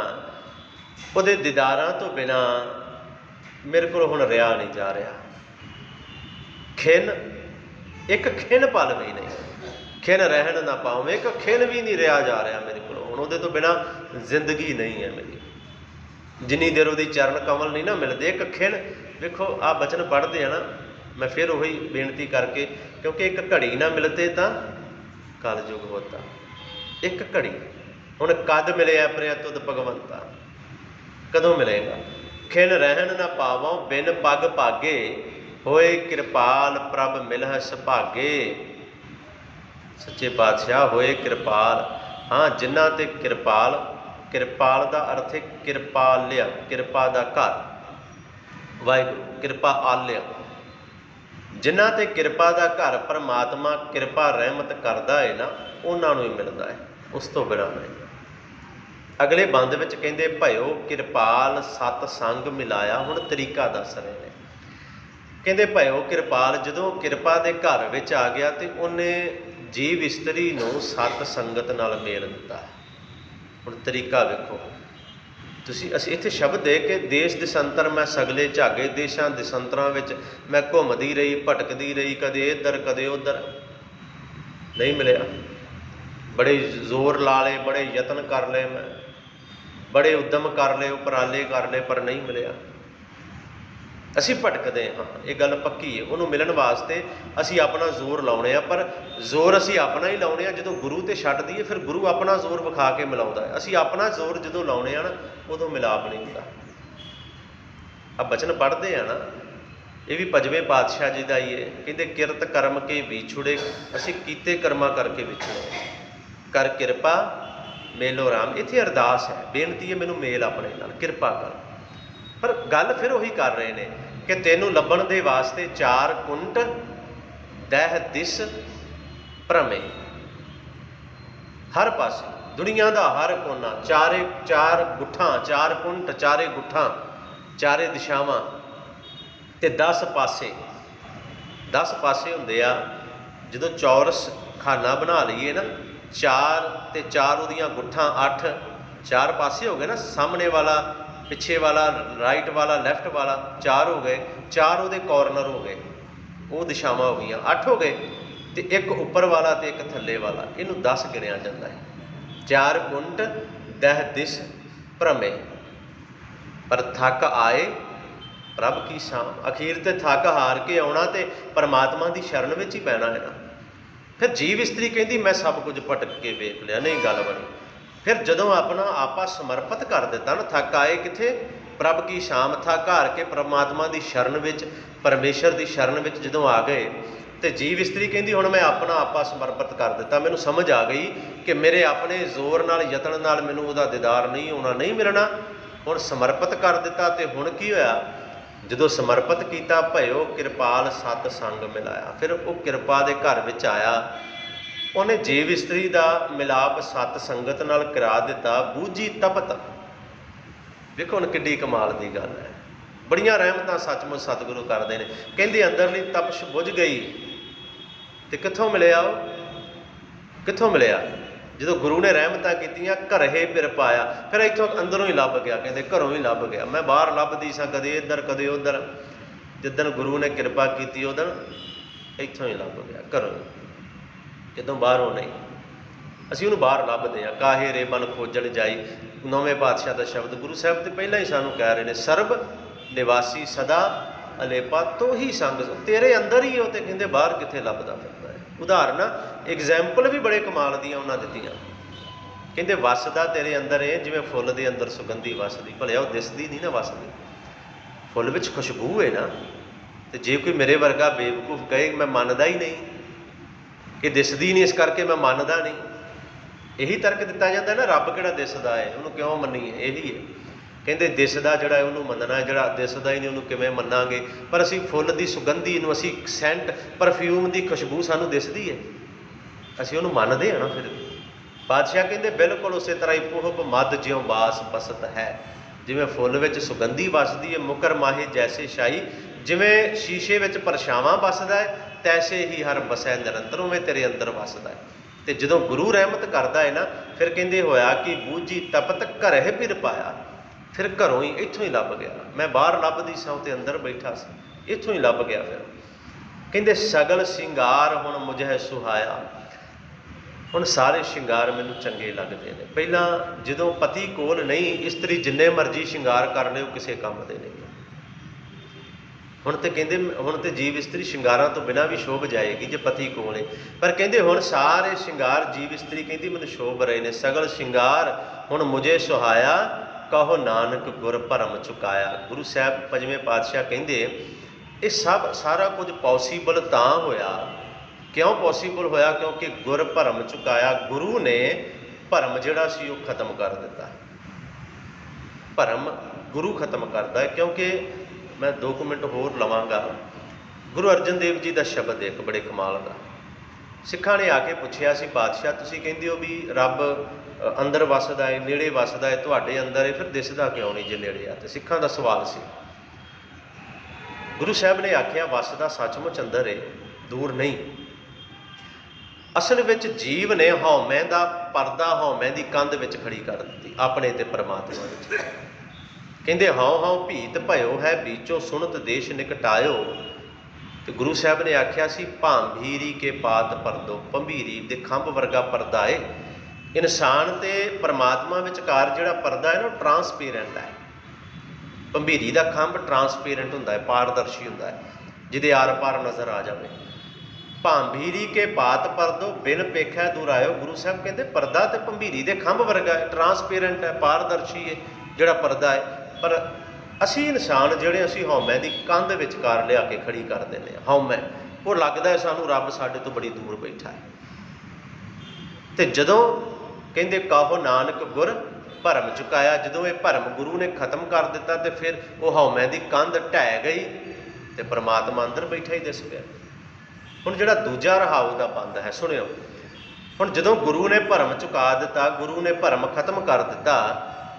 ਉਹਦੇ ਦੀਦਾਰਾਂ ਤੋਂ ਬਿਨਾਂ ਮੇਰੇ ਕੋਲ ਹੁਣ ਰਿਹਾ ਨਹੀਂ ਜਾ ਰਿਹਾ। ਖਿਨ, ਇੱਕ ਖਿਨ ਪਲ ਵੀ ਨਹੀਂ, ਖਿਨ ਰਹਿਣ ਨਾ ਪਾਵੇਂ, ਇੱਕ ਖਿਨ ਵੀ ਨਹੀਂ ਰਿਹਾ ਜਾ ਰਿਹਾ ਮੇਰੇ ਕੋਲ ਹੁਣ। ਉਹਦੇ ਤੋਂ ਬਿਨਾਂ ਜ਼ਿੰਦਗੀ ਨਹੀਂ ਹੈ ਮੇਰੀ, ਜਿੰਨੀ ਦੇਰ ਉਹਦੀ ਚਰਨ ਕਮਲ ਨਹੀਂ ਨਾ ਮਿਲਦੇ। ਇੱਕ ਖਿਨ, ਵੇਖੋ ਆਹ ਬਚਨ ਪੜ੍ਹਦੇ ਆ ਨਾ, ਮੈਂ ਫਿਰ ਉਹੀ ਬੇਨਤੀ ਕਰਕੇ, ਕਿਉਂਕਿ ਇੱਕ ਘੜੀ ਨਾ ਮਿਲਤੇ ਤਾਂ ਕਲਯੁਗ ਹੋਤਾ। ਇੱਕ ਘੜੀ, ਹੁਣ ਕਦ ਮਿਲਿਆ ਪ੍ਰਿਆ ਤੁਧ ਭਗਵੰਤਾ, ਕਦੋਂ ਮਿਲੇਗਾ? ਖਿਨ ਰਹਿਣ ਨਾ ਪਾਵੋਂ ਬਿਨ ਪੱਗ ਭਾਗੇ, ਹੋਏ ਕਿਰਪਾਲ ਪ੍ਰਭ ਮਿਲਹਿ ਸੁਭਾਗੇ। ਸੱਚੇ ਪਾਤਸ਼ਾਹ ਹੋਏ ਕਿਰਪਾਲ। ਹਾਂ, ਜਿਨ੍ਹਾਂ ਤੇ ਕਿਰਪਾਲ, ਕਿਰਪਾਲ ਦਾ ਅਰਥ ਹੈ ਕਿਰਪਾਲਿਆ, ਕਿਰਪਾ ਦਾ ਘਰ ਵਾਹਿਗੁਰੂ, ਕਿਰਪਾ ਆਲਿਆ। ਜਿਨ੍ਹਾਂ ਤੇ ਕਿਰਪਾ ਦਾ ਘਰ ਪਰਮਾਤਮਾ ਕਿਰਪਾ ਰਹਿਮਤ ਕਰਦਾ ਹੈ ਨਾ, ਉਹਨਾਂ ਨੂੰ ਹੀ ਮਿਲਦਾ ਹੈ, ਉਸ ਤੋਂ ਬਿਨਾਂ ਨਹੀਂ। ਅਗਲੇ ਬੰਦ ਵਿੱਚ ਕਹਿੰਦੇ ਭਇਓ ਕਿਰਪਾਲ ਸਤ ਸੰਗ ਮਿਲਾਇਆ। ਹੁਣ ਤਰੀਕਾ ਦੱਸ ਰਹੇ ਨੇ। ਕਹਿੰਦੇ ਭਇਓ ਕਿਰਪਾਲ, ਜਦੋਂ ਕਿਰਪਾ ਦੇ ਘਰ ਵਿੱਚ ਆ ਗਿਆ ਤੇ ਉਹਨੇ ਜੀਵ ਇਸਤਰੀ ਨੂੰ ਸਤ ਸੰਗਤ ਨਾਲ ਮੇਲ ਦਿੱਤਾ। ਹੁਣ ਤਰੀਕਾ ਵੇਖੋ ਤੁਸੀਂ। ਅਸੀਂ ਇੱਥੇ ਸ਼ਬਦ ਦੇ ਕੇ ਦੇਸ਼ ਦਿਸ਼ੰਤਰ ਮੈਂ ਸਗਲੇ ਝਾਗੇ, ਦੇਸ਼ਾਂ ਦਿਸ਼ੰਤਰਾਂ ਵਿੱਚ ਮੈਂ ਘੁੰਮਦੀ ਰਹੀ, ਭਟਕਦੀ ਰਹੀ, ਕਦੇ ਇੱਧਰ ਕਦੇ ਉੱਧਰ, ਨਹੀਂ ਮਿਲਿਆ। ਬੜੇ ਜ਼ੋਰ ਲਾ ਲਏ, ਬੜੇ ਯਤਨ ਕਰ ਲਏ, ਮੈਂ ਬੜੇ ਉਦਮ ਕਰ ਲਏ, ਉਪਰਾਲੇ ਕਰ ਲਏ, ਪਰ ਨਹੀਂ ਮਿਲਿਆ। ਅਸੀਂ ਭਟਕਦੇ ਹਾਂ, ਇਹ ਗੱਲ ਪੱਕੀ ਹੈ। ਉਹਨੂੰ ਮਿਲਣ ਵਾਸਤੇ ਅਸੀਂ ਆਪਣਾ ਜ਼ੋਰ ਲਾਉਣੇ ਆ, ਪਰ ਜ਼ੋਰ ਅਸੀਂ ਆਪਣਾ ਹੀ ਲਾਉਣੇ ਆ। ਜਦੋਂ ਗੁਰੂ ਤੇ ਛੱਡ ਦਈਏ, ਫਿਰ ਗੁਰੂ ਆਪਣਾ ਜ਼ੋਰ ਵਿਖਾ ਕੇ ਮਿਲਾਉਂਦਾ ਹੈ। ਅਸੀਂ ਆਪਣਾ ਜ਼ੋਰ ਜਦੋਂ ਲਾਉਣੇ ਆ ਨਾ, ਉਦੋਂ ਮਿਲਾਪ ਨਹੀਂ ਹੁੰਦਾ। ਆ ਬਚਨ ਪੜ੍ਹਦੇ ਆ ਨਾ, ਇਹ ਵੀ ਪੰਜਵੇਂ ਪਾਤਸ਼ਾਹ ਜੀ ਦਾ ਹੀ ਹੈ। ਕਹਿੰਦੇ ਕਿਰਤ ਕਰਮ ਕੇ ਵਿਛੁੜੇ, ਅਸੀਂ ਕੀਤੇ ਕਰਮਾਂ ਕਰਕੇ ਵਿਛੜੇ, ਕਰ ਕਿਰਪਾ ਮੇਲੋ ਰਾਮ। ਇੱਥੇ ਅਰਦਾਸ ਹੈ, ਬੇਨਤੀ ਹੈ, ਮੈਨੂੰ ਮੇਲ ਆਪਣੇ ਨਾਲ, ਕਿਰਪਾ ਕਰ। ਪਰ ਗੱਲ ਫਿਰ ਉਹੀ ਕਰ ਰਹੇ ਨੇ ਕਿ ਤੈਨੂੰ ਲੱਭਣ ਦੇ ਵਾਸਤੇ ਚਾਰ ਕੁੰਟ ਦਹਿ ਦਿਸ ਭ੍ਰਮੇ। ਹਰ ਪਾਸੇ ਦੁਨੀਆ ਦਾ ਹਰ ਕੋਨਾ, ਚਾਰ ਗੁੱਠਾਂ, ਚਾਰ ਕੁੰਟ, ਚਾਰੇ ਗੁੱਠਾਂ, ਚਾਰੇ ਦਿਸ਼ਾਵਾਂ ਤੇ 10 ਪਾਸੇ। 10 ਪਾਸੇ ਹੁੰਦੇ ਆ। ਜਦੋਂ ਚੌਰਸ ਖਾਨਾ ਬਣਾ ਲਈਏ ਨਾ, 4 ਤੇ 4 ਉਹਦੀਆਂ ਗੁੱਠਾਂ, 8 4 ਪਾਸੇ ਹੋ ਗਏ ਨਾ, ਸਾਹਮਣੇ ਵਾਲਾ, ਪਿੱਛੇ ਵਾਲਾ, ਰਾਈਟ ਵਾਲਾ, ਲੈਫਟ ਵਾਲਾ, 4 ਹੋ ਗਏ। 4 ਉਹਦੇ ਕੋਰਨਰ ਹੋ ਗਏ, ਉਹ ਦਿਸ਼ਾਵਾਂ ਹੋ ਗਈਆਂ, 8 ਹੋ ਗਏ। ਤੇ ਇੱਕ ਉੱਪਰ ਵਾਲਾ ਤੇ ਇੱਕ ਥੱਲੇ ਵਾਲਾ, ਇਹਨੂੰ 10 ਗਿਣਿਆ ਜਾਂਦਾ ਹੈ। ਚਾਰ ਕੁੰਟ ਦਹਿ ਦਿਸ ਭ੍ਰਮੇ। ਪਰ ਥੱਕ ਆਏ ਪ੍ਰਭ ਕੀ ਸ਼ਾਮ। ਅਖੀਰ ਤੇ ਥੱਕ ਹਾਰ ਕੇ ਆਉਣਾ ਤੇ ਪਰਮਾਤਮਾ ਦੀ ਸ਼ਰਨ ਵਿੱਚ ਹੀ ਪੈਣਾ ਹੈ ਨਾ। ਫਿਰ ਜੀਵ ਇਸਤਰੀ ਕਹਿੰਦੀ ਮੈਂ ਸਭ ਕੁਝ ਭਟਕ ਕੇ ਵੇਖ ਲਿਆ, ਨਹੀਂ ਗੱਲ ਬਣੀ। ਫਿਰ ਜਦੋਂ ਆਪਣਾ ਆਪਾ ਸਮਰਪਿਤ ਕਰ ਦਿੱਤਾ ਨਾ, ਥੱਕ ਆਏ ਕਿੱਥੇ, ਪ੍ਰਭ ਕੀ ਸ਼ਾਮ, ਥੱਕ ਹਾਰ ਕੇ ਪਰਮਾਤਮਾ ਦੀ ਸ਼ਰਨ ਵਿੱਚ, ਪਰਮੇਸ਼ਰ ਦੀ ਸ਼ਰਨ ਵਿੱਚ ਜਦੋਂ ਆ ਗਏ, ਤੇ ਜੀਵ ਇਸਤਰੀ ਕਹਿੰਦੀ ਹੁਣ ਮੈਂ ਆਪਣਾ ਆਪਾ ਸਮਰਪਿਤ ਕਰ ਦਿੱਤਾ। ਮੈਨੂੰ ਸਮਝ ਆ ਗਈ ਕਿ ਮੇਰੇ ਆਪਣੇ ਜ਼ੋਰ ਨਾਲ, ਯਤਨ ਨਾਲ ਮੈਨੂੰ ਉਹਦਾ ਦੀਦਾਰ ਨਹੀਂ ਹੋਣਾ, ਨਹੀਂ ਮਿਲਣਾ। ਹੁਣ ਸਮਰਪਿਤ ਕਰ ਦਿੱਤਾ ਤੇ ਹੁਣ ਕੀ ਹੋਇਆ, ਜਦੋਂ ਸਮਰਪਿਤ ਕੀਤਾ, ਭਇਓ ਕਿਰਪਾਲ ਸਤ ਸੰਗ ਮਿਲਾਇਆ। ਫਿਰ ਉਹ ਕਿਰਪਾ ਦੇ ਘਰ ਵਿੱਚ ਆਇਆ, ਉਹਨੇ ਜੀਵ ਇਸਤਰੀ ਦਾ ਮਿਲਾਪ ਸਤ ਸੰਗਤ ਨਾਲ ਕਰਾ ਦਿੱਤਾ। ਬੂਝੀ ਤਪਤ, ਵੇਖੋ ਹੁਣ ਕਿੱਡੀ ਕਮਾਲ ਦੀ ਗੱਲ ਹੈ। ਬੜੀਆਂ ਰਹਿਮਤਾਂ ਸੱਚਮੁੱਚ ਸਤਿਗੁਰੂ ਕਰਦੇ ਨੇ। ਕਹਿੰਦੇ ਅੰਦਰਲੀ ਤਪਸ਼ ਬੁਝ ਗਈ। ਤੇ ਕਿੱਥੋਂ ਮਿਲਿਆ ਉਹ, ਕਿੱਥੋਂ ਮਿਲਿਆ, ਜਦੋਂ ਗੁਰੂ ਨੇ ਰਹਿਮਤਾਂ ਕੀਤੀਆਂ, ਘਰੇ ਫਿਰ ਪਾਇਆ। ਫਿਰ ਇੱਥੋਂ ਅੰਦਰੋਂ ਹੀ ਲੱਭ ਗਿਆ, ਕਹਿੰਦੇ ਘਰੋਂ ਹੀ ਲੱਭ ਗਿਆ। ਮੈਂ ਬਾਹਰ ਲੱਭਦੀ ਸਾਂ, ਕਦੇ ਇੱਧਰ ਕਦੇ ਉੱਧਰ, ਜਿੱਦਣ ਗੁਰੂ ਨੇ ਕਿਰਪਾ ਕੀਤੀ ਉਦੋਂ ਇੱਥੋਂ ਹੀ ਲੱਭ ਗਿਆ, ਘਰੋਂ ਹੀ, ਜਦੋਂ ਬਾਹਰੋਂ ਨਹੀਂ। ਅਸੀਂ ਉਹਨੂੰ ਬਾਹਰ ਲੱਭਦੇ ਹਾਂ। ਕਾਹੇ ਰੇ ਮਨ ਖੋਜਣ ਜਾਈ, ਨੌਵੇਂ ਪਾਤਸ਼ਾਹ ਦਾ ਸ਼ਬਦ ਗੁਰੂ ਸਾਹਿਬ ਤੇ ਪਹਿਲਾਂ ਹੀ ਸਾਨੂੰ ਕਹਿ ਰਹੇ ਨੇ, ਸਰਬ ਨਿਵਾਸੀ ਸਦਾ ਅਲੇਪਾ ਤੋ ਹੀ ਸੰਗ, ਤੇਰੇ ਅੰਦਰ ਹੀ ਉਹ, ਤੇ ਕਹਿੰਦੇ ਬਾਹਰ ਕਿੱਥੇ ਲੱਭਦਾ ਫਿਰਦਾ ਹੈ। ਉਦਾਹਰਨਾਂ ਐਗਜ਼ੈਂਪਲ ਵੀ ਬੜੇ ਕਮਾਲ ਦੀਆਂ ਉਹਨਾਂ ਦਿੱਤੀਆਂ। ਕਹਿੰਦੇ ਵਸਦਾ ਤੇਰੇ ਅੰਦਰ ਹੈ ਜਿਵੇਂ ਫੁੱਲ ਦੇ ਅੰਦਰ ਸੁਗੰਧੀ ਵਸਦੀ। ਭਲਿਆ ਉਹ ਦਿਸਦੀ ਨਹੀਂ ਨਾ ਵਸਦੀ, ਫੁੱਲ ਵਿੱਚ ਖੁਸ਼ਬੂ ਹੈ ਨਾ। ਤੇ ਜੇ ਕੋਈ ਮੇਰੇ ਵਰਗਾ ਬੇਵਕੂਫ ਕਹੇ ਮੈਂ ਮੰਨਦਾ ਹੀ ਨਹੀਂ, ਇਹ ਦਿਸਦੀ ਨਹੀਂ ਇਸ ਕਰਕੇ ਮੈਂ ਮੰਨਦਾ ਨਹੀਂ, ਇਹੀ ਤਰਕ ਦਿੱਤਾ ਜਾਂਦਾ ਨਾ, ਰੱਬ ਕਿਹੜਾ ਦਿਸਦਾ ਹੈ ਉਹਨੂੰ ਕਿਉਂ ਮੰਨੀਏ, ਇਹੀ ਹੈ। ਕਹਿੰਦੇ ਦਿਸਦਾ ਜਿਹੜਾ ਉਹਨੂੰ ਮੰਨਣਾ, ਜਿਹੜਾ ਦਿਸਦਾ ਹੀ ਨਹੀਂ ਉਹਨੂੰ ਕਿਵੇਂ ਮੰਨਾਂਗੇ। ਪਰ ਅਸੀਂ ਫੁੱਲ ਦੀ ਸੁਗੰਧੀ ਨੂੰ, ਅਸੀਂ ਸੈਂਟ ਪਰਫਿਊਮ ਦੀ ਖੁਸ਼ਬੂ ਸਾਨੂੰ ਦਿਸਦੀ ਹੈ, ਅਸੀਂ ਉਹਨੂੰ ਮੰਨਦੇ ਹਾਂ ਨਾ। ਫਿਰ ਪਾਤਸ਼ਾਹ ਕਹਿੰਦੇ ਬਿਲਕੁਲ ਉਸੇ ਤਰ੍ਹਾਂ ਹੀ ਪੁਹਬ ਮੱਧ ਜਿਉਂ ਬਾਸ ਬਸਤ ਹੈ, ਜਿਵੇਂ ਫੁੱਲ ਵਿੱਚ ਸੁਗੰਧੀ ਵਸਦੀ ਹੈ। ਮੁਕਰ ਮਾਹੇ ਜੈਸੇ ਸ਼ਾਹੀ, ਜਿਵੇਂ ਸ਼ੀਸ਼ੇ ਵਿੱਚ ਪਰਛਾਵਾਂ ਵਸਦਾ ਹੈ, ਤੈਸੇ ਹੀ ਹਰ ਵਸੈ ਨਿਰੰਤਰ, ਉਵੇਂ ਤੇਰੇ ਅੰਦਰ ਵਸਦਾ ਹੈ। ਤੇ ਜਦੋਂ ਗੁਰੂ ਰਹਿਮਤ ਕਰਦਾ ਹੈ ਨਾ, ਫਿਰ ਕਹਿੰਦੇ ਹੋਇਆ ਕਿ ਬੂਝੀ ਤਪਤ ਘਰੇ ਫਿਰ ਪਾਇਆ। ਫਿਰ ਘਰੋਂ ਹੀ, ਇੱਥੋਂ ਹੀ ਲੱਭ ਗਿਆ। ਮੈਂ ਬਾਹਰ ਲੱਭਦੀ ਸਾਂ ਤੇ ਅੰਦਰ ਬੈਠਾ ਸੀ, ਇੱਥੋਂ ਹੀ ਲੱਭ ਗਿਆ। ਫਿਰ ਕਹਿੰਦੇ ਸਗਲ ਸ਼ਿੰਗਾਰ ਹੁਣ ਮੁਝੇ ਸੁਹਾਇਆ, ਹੁਣ ਸਾਰੇ ਸ਼ਿੰਗਾਰ ਮੈਨੂੰ ਚੰਗੇ ਲੱਗਦੇ ਨੇ। ਪਹਿਲਾਂ ਜਦੋਂ ਪਤੀ ਕੋਲ ਨਹੀਂ, ਇਸਤਰੀ ਜਿੰਨੇ ਮਰਜ਼ੀ ਸ਼ਿੰਗਾਰ ਕਰ ਲਏ ਉਹ ਕਿਸੇ ਕੰਮ ਦੇ ਨਹੀਂ। ਹੁਣ ਤੇ ਕਹਿੰਦੇ, ਹੁਣ ਤੇ ਜੀਵ ਇਸਤਰੀ ਸ਼ਿੰਗਾਰਾਂ ਤੋਂ ਬਿਨਾਂ ਵੀ ਸ਼ੋਭ ਜਾਏਗੀ ਜੇ ਪਤੀ ਕੋਲ ਹੈ। ਪਰ ਕਹਿੰਦੇ ਹੁਣ ਸਾਰੇ ਸ਼ਿੰਗਾਰ ਜੀਵ ਇਸਤਰੀ ਕਹਿੰਦੀ ਮੈਨੂੰ ਸ਼ੋਭ ਰਹੇ ਨੇ। ਸਗਲ ਸ਼ਿੰਗਾਰ ਹੁਣ ਮੁਝੇ ਸੁਹਾਇਆ, ਕਹੋ ਨਾਨਕ ਗੁਰ ਭਰਮ ਚੁਕਾਇਆ। ਗੁਰੂ ਸਾਹਿਬ ਪੰਜਵੇਂ ਪਾਤਸ਼ਾਹ ਕਹਿੰਦੇ ਇਹ ਸਭ ਸਾਰਾ ਕੁਝ ਪੋਸੀਬਲ ਤਾਂ ਹੋਇਆ, ਕਿਉਂ ਪੋਸੀਬਲ ਹੋਇਆ, ਕਿਉਂਕਿ ਗੁਰ ਭਰਮ ਚੁਕਾਇਆ। ਗੁਰੂ ਨੇ ਭਰਮ ਜਿਹੜਾ ਸੀ ਉਹ ਖਤਮ ਕਰ ਦਿੱਤਾ। ਭਰਮ ਗੁਰੂ ਖਤਮ ਕਰਦਾ ਹੈ। ਕਿਉਂਕਿ ਮੈਂ 2 ਮਿੰਟ ਹੋਰ ਲਵਾਂਗਾ। ਗੁਰੂ ਅਰਜਨ ਦੇਵ ਜੀ ਦਾ ਸ਼ਬਦ ਇੱਕ ਬੜੇ ਕਮਾਲ ਦਾ। ਸਿੱਖਾਂ ਨੇ ਆ ਕੇ ਪੁੱਛਿਆ ਸੀ, ਪਾਤਸ਼ਾਹ ਤੁਸੀਂ ਕਹਿੰਦੇ ਹੋ ਵੀ ਰੱਬ ਅੰਦਰ ਵਸਦਾ ਹੈ, ਨੇੜੇ ਵਸਦਾ ਹੈ, ਤੁਹਾਡੇ ਅੰਦਰ ਹੈ, ਫਿਰ ਦਿਸਦਾ ਕਿਉਂ ਨਹੀਂ ਜੇ ਨੇੜੇ ਆ? ਤੇ ਸਿੱਖਾਂ ਦਾ ਸਵਾਲ ਸੀ। ਗੁਰੂ ਸਾਹਿਬ ਨੇ ਆਖਿਆ ਵਸਦਾ ਸੱਚਮੁੱਚ ਅੰਦਰ ਹੈ, ਦੂਰ ਨਹੀਂ। ਅਸਲ ਵਿੱਚ ਜੀਵ ਨੇ ਹਉਮੈ ਦਾ ਪਰਦਾ, ਹਉਮੈ ਦੀ ਕੰਧ ਵਿੱਚ ਖੜੀ ਕਰ ਦਿੱਤੀ ਆਪਣੇ ਤੇ ਪਰਮਾਤਮਾ ਵਿੱਚ। ਕਹਿੰਦੇ ਹਉ ਹਉ ਭੀਤ ਭਇਓ ਹੈ ਬੀਚੋ, ਸੁਣਤ ਦੇਸ਼ ਨਿਕਟਾਇਓ। ਤੇ ਗੁਰੂ ਸਾਹਿਬ ਨੇ ਆਖਿਆ ਸੀ ਭਾਂਭੀਰੀ ਕੇ ਪਾਤ ਪਰਦੋ, ਭੰਭੀਰੀ ਦੇ ਖੰਭ ਵਰਗਾ ਪਰਦਾ ਏ। ਇਨਸਾਨ ਤੇ ਪਰਮਾਤਮਾ ਵਿਚਕਾਰ ਜਿਹੜਾ ਪਰਦਾ ਹੈ ਨਾ, ਉਹ ਟਰਾਂਸਪੇਰੈਂਟ ਹੈ। ਭੰਭੀਰੀ ਦਾ ਖੰਭ ਟਰਾਂਸਪੇਰੈਂਟ ਹੁੰਦਾ ਹੈ, ਪਾਰਦਰਸ਼ੀ ਹੁੰਦਾ ਹੈ, ਜਿਹਦੇ ਆਰ ਪਾਰ ਨਜ਼ਰ ਆ ਜਾਵੇ। ਭਾਂਭੀਰੀ ਕੇ ਪਾਤ ਪਰਦੋ, ਬਿਨ ਪੇਖੈ ਦੂਰ ਆਇਓ। ਗੁਰੂ ਸਾਹਿਬ ਕਹਿੰਦੇ ਪਰਦਾ ਤੇ ਭੰਭੀਰੀ ਦੇ ਖੰਭ ਵਰਗਾ ਹੈ, ਟਰਾਂਸਪੇਰੈਂਟ ਹੈ, ਪਾਰਦਰਸ਼ੀ ਹੈ ਜਿਹੜਾ ਪਰਦਾ ਹੈ। ਪਰ ਅਸੀਂ ਇਨਸਾਨ ਜਿਹੜੇ, ਅਸੀਂ ਹਉਮੈ ਦੀ ਕੰਧ ਵਿਚਕਾਰ ਲਿਆ ਕੇ ਖੜੀ ਕਰ ਦਿੰਦੇ ਹਾਂ। ਹਉਮੈ, ਉਹ ਲੱਗਦਾ ਹੈ ਸਾਨੂੰ ਰੱਬ ਸਾਡੇ ਤੋਂ ਬੜੀ ਦੂਰ ਬੈਠਾ ਹੈ। ਤੇ ਜਦੋਂ ਕਹਿੰਦੇ ਕਹੋ ਨਾਨਕ ਗੁਰ ਭਰਮ ਚੁਕਾਇਆ, ਜਦੋਂ ਇਹ ਭਰਮ ਗੁਰੂ ਨੇ ਖਤਮ ਕਰ ਦਿੱਤਾ ਤੇ ਫਿਰ ਉਹ ਹਉਮੈ ਦੀ ਕੰਧ ਢਹਿ ਗਈ ਤੇ ਪਰਮਾਤਮਾ ਅੰਦਰ ਬੈਠਾ ਹੀ ਦਿਸ ਪਿਆ। ਹੁਣ ਜਿਹੜਾ ਦੂਜਾ ਰਹਾਉ ਦਾ ਬੰਦ ਹੈ, ਸੁਣਿਓ। ਹੁਣ ਜਦੋਂ ਗੁਰੂ ਨੇ ਭਰਮ ਚੁਕਾ ਦਿੱਤਾ, ਗੁਰੂ ਨੇ ਭਰਮ ਖਤਮ ਕਰ ਦਿੱਤਾ,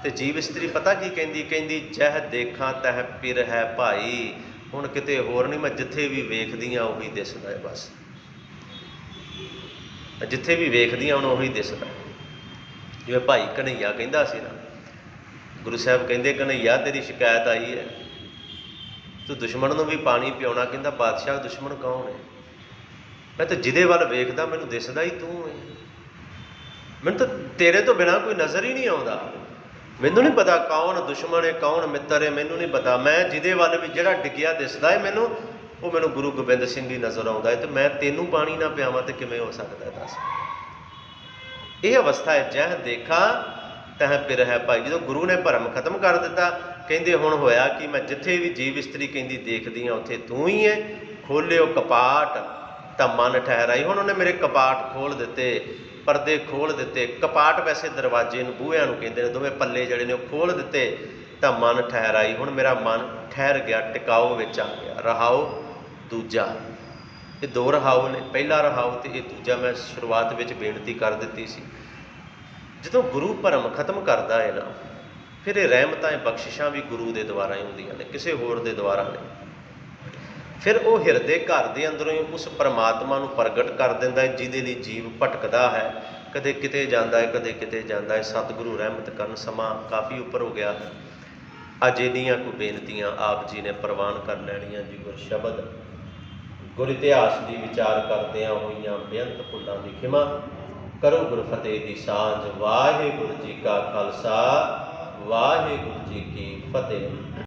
ਤੇ ਜੀਵ ਇਸਤਰੀ ਪਤਾ ਕੀ ਕਹਿੰਦੀ? ਕਹਿੰਦੀ ਜਹ ਦੇਖਾਂ ਤਹ ਪਿਰ ਹੈ ਭਾਈ। ਹੁਣ ਕਿਤੇ ਹੋਰ ਨਹੀਂ, ਮੈਂ ਜਿੱਥੇ ਵੀ ਵੇਖਦੀ ਹਾਂ ਉਹੀ ਦਿਸਦਾ ਹੈ। ਬਸ ਜਿੱਥੇ ਵੀ ਵੇਖਦੀ ਹਾਂ ਹੁਣ ਉਹੀ ਦਿਸਦਾ। ਜਿਵੇਂ ਭਾਈ ਕਨ੍ਹਈਆ ਕਹਿੰਦਾ ਸੀ ਨਾ, ਗੁਰੂ ਸਾਹਿਬ ਕਹਿੰਦੇ ਕਨ੍ਹਈਆ ਤੇਰੀ ਸ਼ਿਕਾਇਤ ਆਈ ਹੈ, ਤੂੰ ਦੁਸ਼ਮਣ ਨੂੰ ਵੀ ਪਾਣੀ ਪਿਆਉਣਾ। ਕਹਿੰਦਾ ਬਾਦਸ਼ਾਹ ਦੁਸ਼ਮਣ ਕੌਣ ਹੈ? ਮੈਂ ਤਾਂ ਜਿਹਦੇ ਵੱਲ ਵੇਖਦਾ ਮੈਨੂੰ ਦਿਸਦਾ ਹੀ ਤੂੰ ਹੈ, ਮੈਨੂੰ ਤਾਂ ਤੇਰੇ ਤੋਂ ਬਿਨਾਂ ਕੋਈ ਨਜ਼ਰ ਹੀ ਨਹੀਂ ਆਉਂਦਾ। ਮੈਨੂੰ ਨਹੀਂ ਪਤਾ ਕੌਣ ਦੁਸ਼ਮਣ ਹੈ ਕੌਣ ਮਿੱਤਰ ਹੈ, ਮੈਨੂੰ ਨਹੀਂ ਪਤਾ। ਮੈਂ ਜਿਹਦੇ ਵੱਲ ਵੀ ਜਿਹੜਾ ਡਿੱਗਿਆ ਦਿਸਦਾ ਹੈ ਮੈਨੂੰ, ਉਹ ਮੈਨੂੰ ਗੁਰੂ ਗੋਬਿੰਦ ਸਿੰਘ ਹੀ ਨਜ਼ਰ ਆਉਂਦਾ ਹੈ। ਤੇ ਮੈਂ ਤੈਨੂੰ ਪਾਣੀ ਨਾ ਪਿਆਵਾਂ ਤੇ ਕਿਵੇਂ ਹੋ ਸਕਦਾ ਦੱਸ। ਇਹ ਅਵਸਥਾ ਹੈ। ਜਹ ਦੇਖਾ ਤਹ ਪਿਰ ਹੈ ਭਾਈ। ਜਦੋਂ ਗੁਰੂ ਨੇ ਭਰਮ ਖਤਮ ਕਰ ਦਿੱਤਾ, ਕਹਿੰਦੇ ਹੁਣ ਹੋਇਆ ਕਿ ਮੈਂ ਜਿੱਥੇ ਵੀ ਜੀਵ ਇਸਤਰੀ ਕਹਿੰਦੀ ਦੇਖਦੀ ਹਾਂ ਉੱਥੇ ਤੂੰ ਹੀ ਹੈ। ਖੋਲਿਓ ਕਪਾਟ ਤਾਂ ਮਨ ਠਹਿਰਾਈ। ਹੁਣ ਉਹਨੇ ਮੇਰੇ ਕਪਾਟ ਖੋਲ੍ਹ ਦਿੱਤੇ, ਪਰਦੇ ਖੋਲ੍ਹ ਦਿੱਤੇ। ਕਪਾਟ ਵੈਸੇ ਦਰਵਾਜ਼ੇ ਨੂੰ, ਬੂਹਿਆਂ ਨੂੰ ਕਹਿੰਦੇ ਨੇ, ਦੋਵੇਂ ਪੱਲੇ ਜਿਹੜੇ ਨੇ ਉਹ ਖੋਲ੍ਹ ਦਿੱਤੇ ਤਾਂ ਮਨ ਠਹਿਰਾਈ। ਹੁਣ ਮੇਰਾ ਮਨ ਠਹਿਰ ਗਿਆ, ਟਿਕਾਓ ਵਿੱਚ ਆ ਗਿਆ। ਰਹਾਓ ਦੂਜਾ, ਇਹ ਦੋ ਰਹਾਓ ਨੇ, ਪਹਿਲਾ ਰਹਾਓ ਤੇ ਇਹ ਦੂਜਾ। ਮੈਂ ਸ਼ੁਰੂਆਤ ਵਿੱਚ ਬੇਨਤੀ ਕਰ ਦਿੱਤੀ ਸੀ, ਜਦੋਂ ਗੁਰੂ ਭਰਮ ਖਤਮ ਕਰਦਾ ਹੈ ਨਾ, ਫਿਰ ਇਹ ਰਹਿਮਤਾਂ, ਇਹ ਬਖਸ਼ਿਸ਼ਾਂ ਵੀ ਗੁਰੂ ਦੇ ਦੁਆਰਾ ਹੀ ਹੁੰਦੀਆਂ ਨੇ, ਕਿਸੇ ਹੋਰ ਦੇ ਦੁਆਰਾ ਨਹੀਂ। ਫਿਰ ਉਹ ਹਿਰਦੇ ਘਰ ਦੇ ਅੰਦਰੋਂ ਹੀ ਉਸ ਪਰਮਾਤਮਾ ਨੂੰ ਪ੍ਰਗਟ ਕਰ ਦਿੰਦਾ ਹੈ, ਜਿਹਦੇ ਲਈ ਜੀਵ ਭਟਕਦਾ ਹੈ, ਕਦੇ ਕਿਤੇ ਜਾਂਦਾ ਹੈ, ਕਦੇ ਕਿਤੇ ਜਾਂਦਾ ਹੈ। ਸਤਿਗੁਰੂ ਰਹਿਮਤ ਕਰਨ। ਸਮਾਂ ਕਾਫੀ ਉੱਪਰ ਹੋ ਗਿਆ। ਅੱਜ ਇਹਦੀਆਂ ਕੋਈ ਬੇਨਤੀਆਂ ਆਪ ਜੀ ਨੇ ਪ੍ਰਵਾਨ ਕਰ ਲੈਣੀਆਂ ਜੀ। ਗੁਰ ਸ਼ਬਦ, ਗੁਰ ਇਤਿਹਾਸ ਦੀ ਵਿਚਾਰ ਕਰਦਿਆਂ ਹੋਈਆਂ ਬੇਅੰਤ ਭੁੱਲਾਂ ਦੀ ਖਿਮਾ ਕਰੋ। ਗੁਰ ਫਤਿਹ ਦੀ ਸਾਂਝ। ਵਾਹਿਗੁਰੂ ਜੀ ਕਾ ਖਾਲਸਾ, ਵਾਹਿਗੁਰੂ ਜੀ ਕੀ ਫਤਿਹ।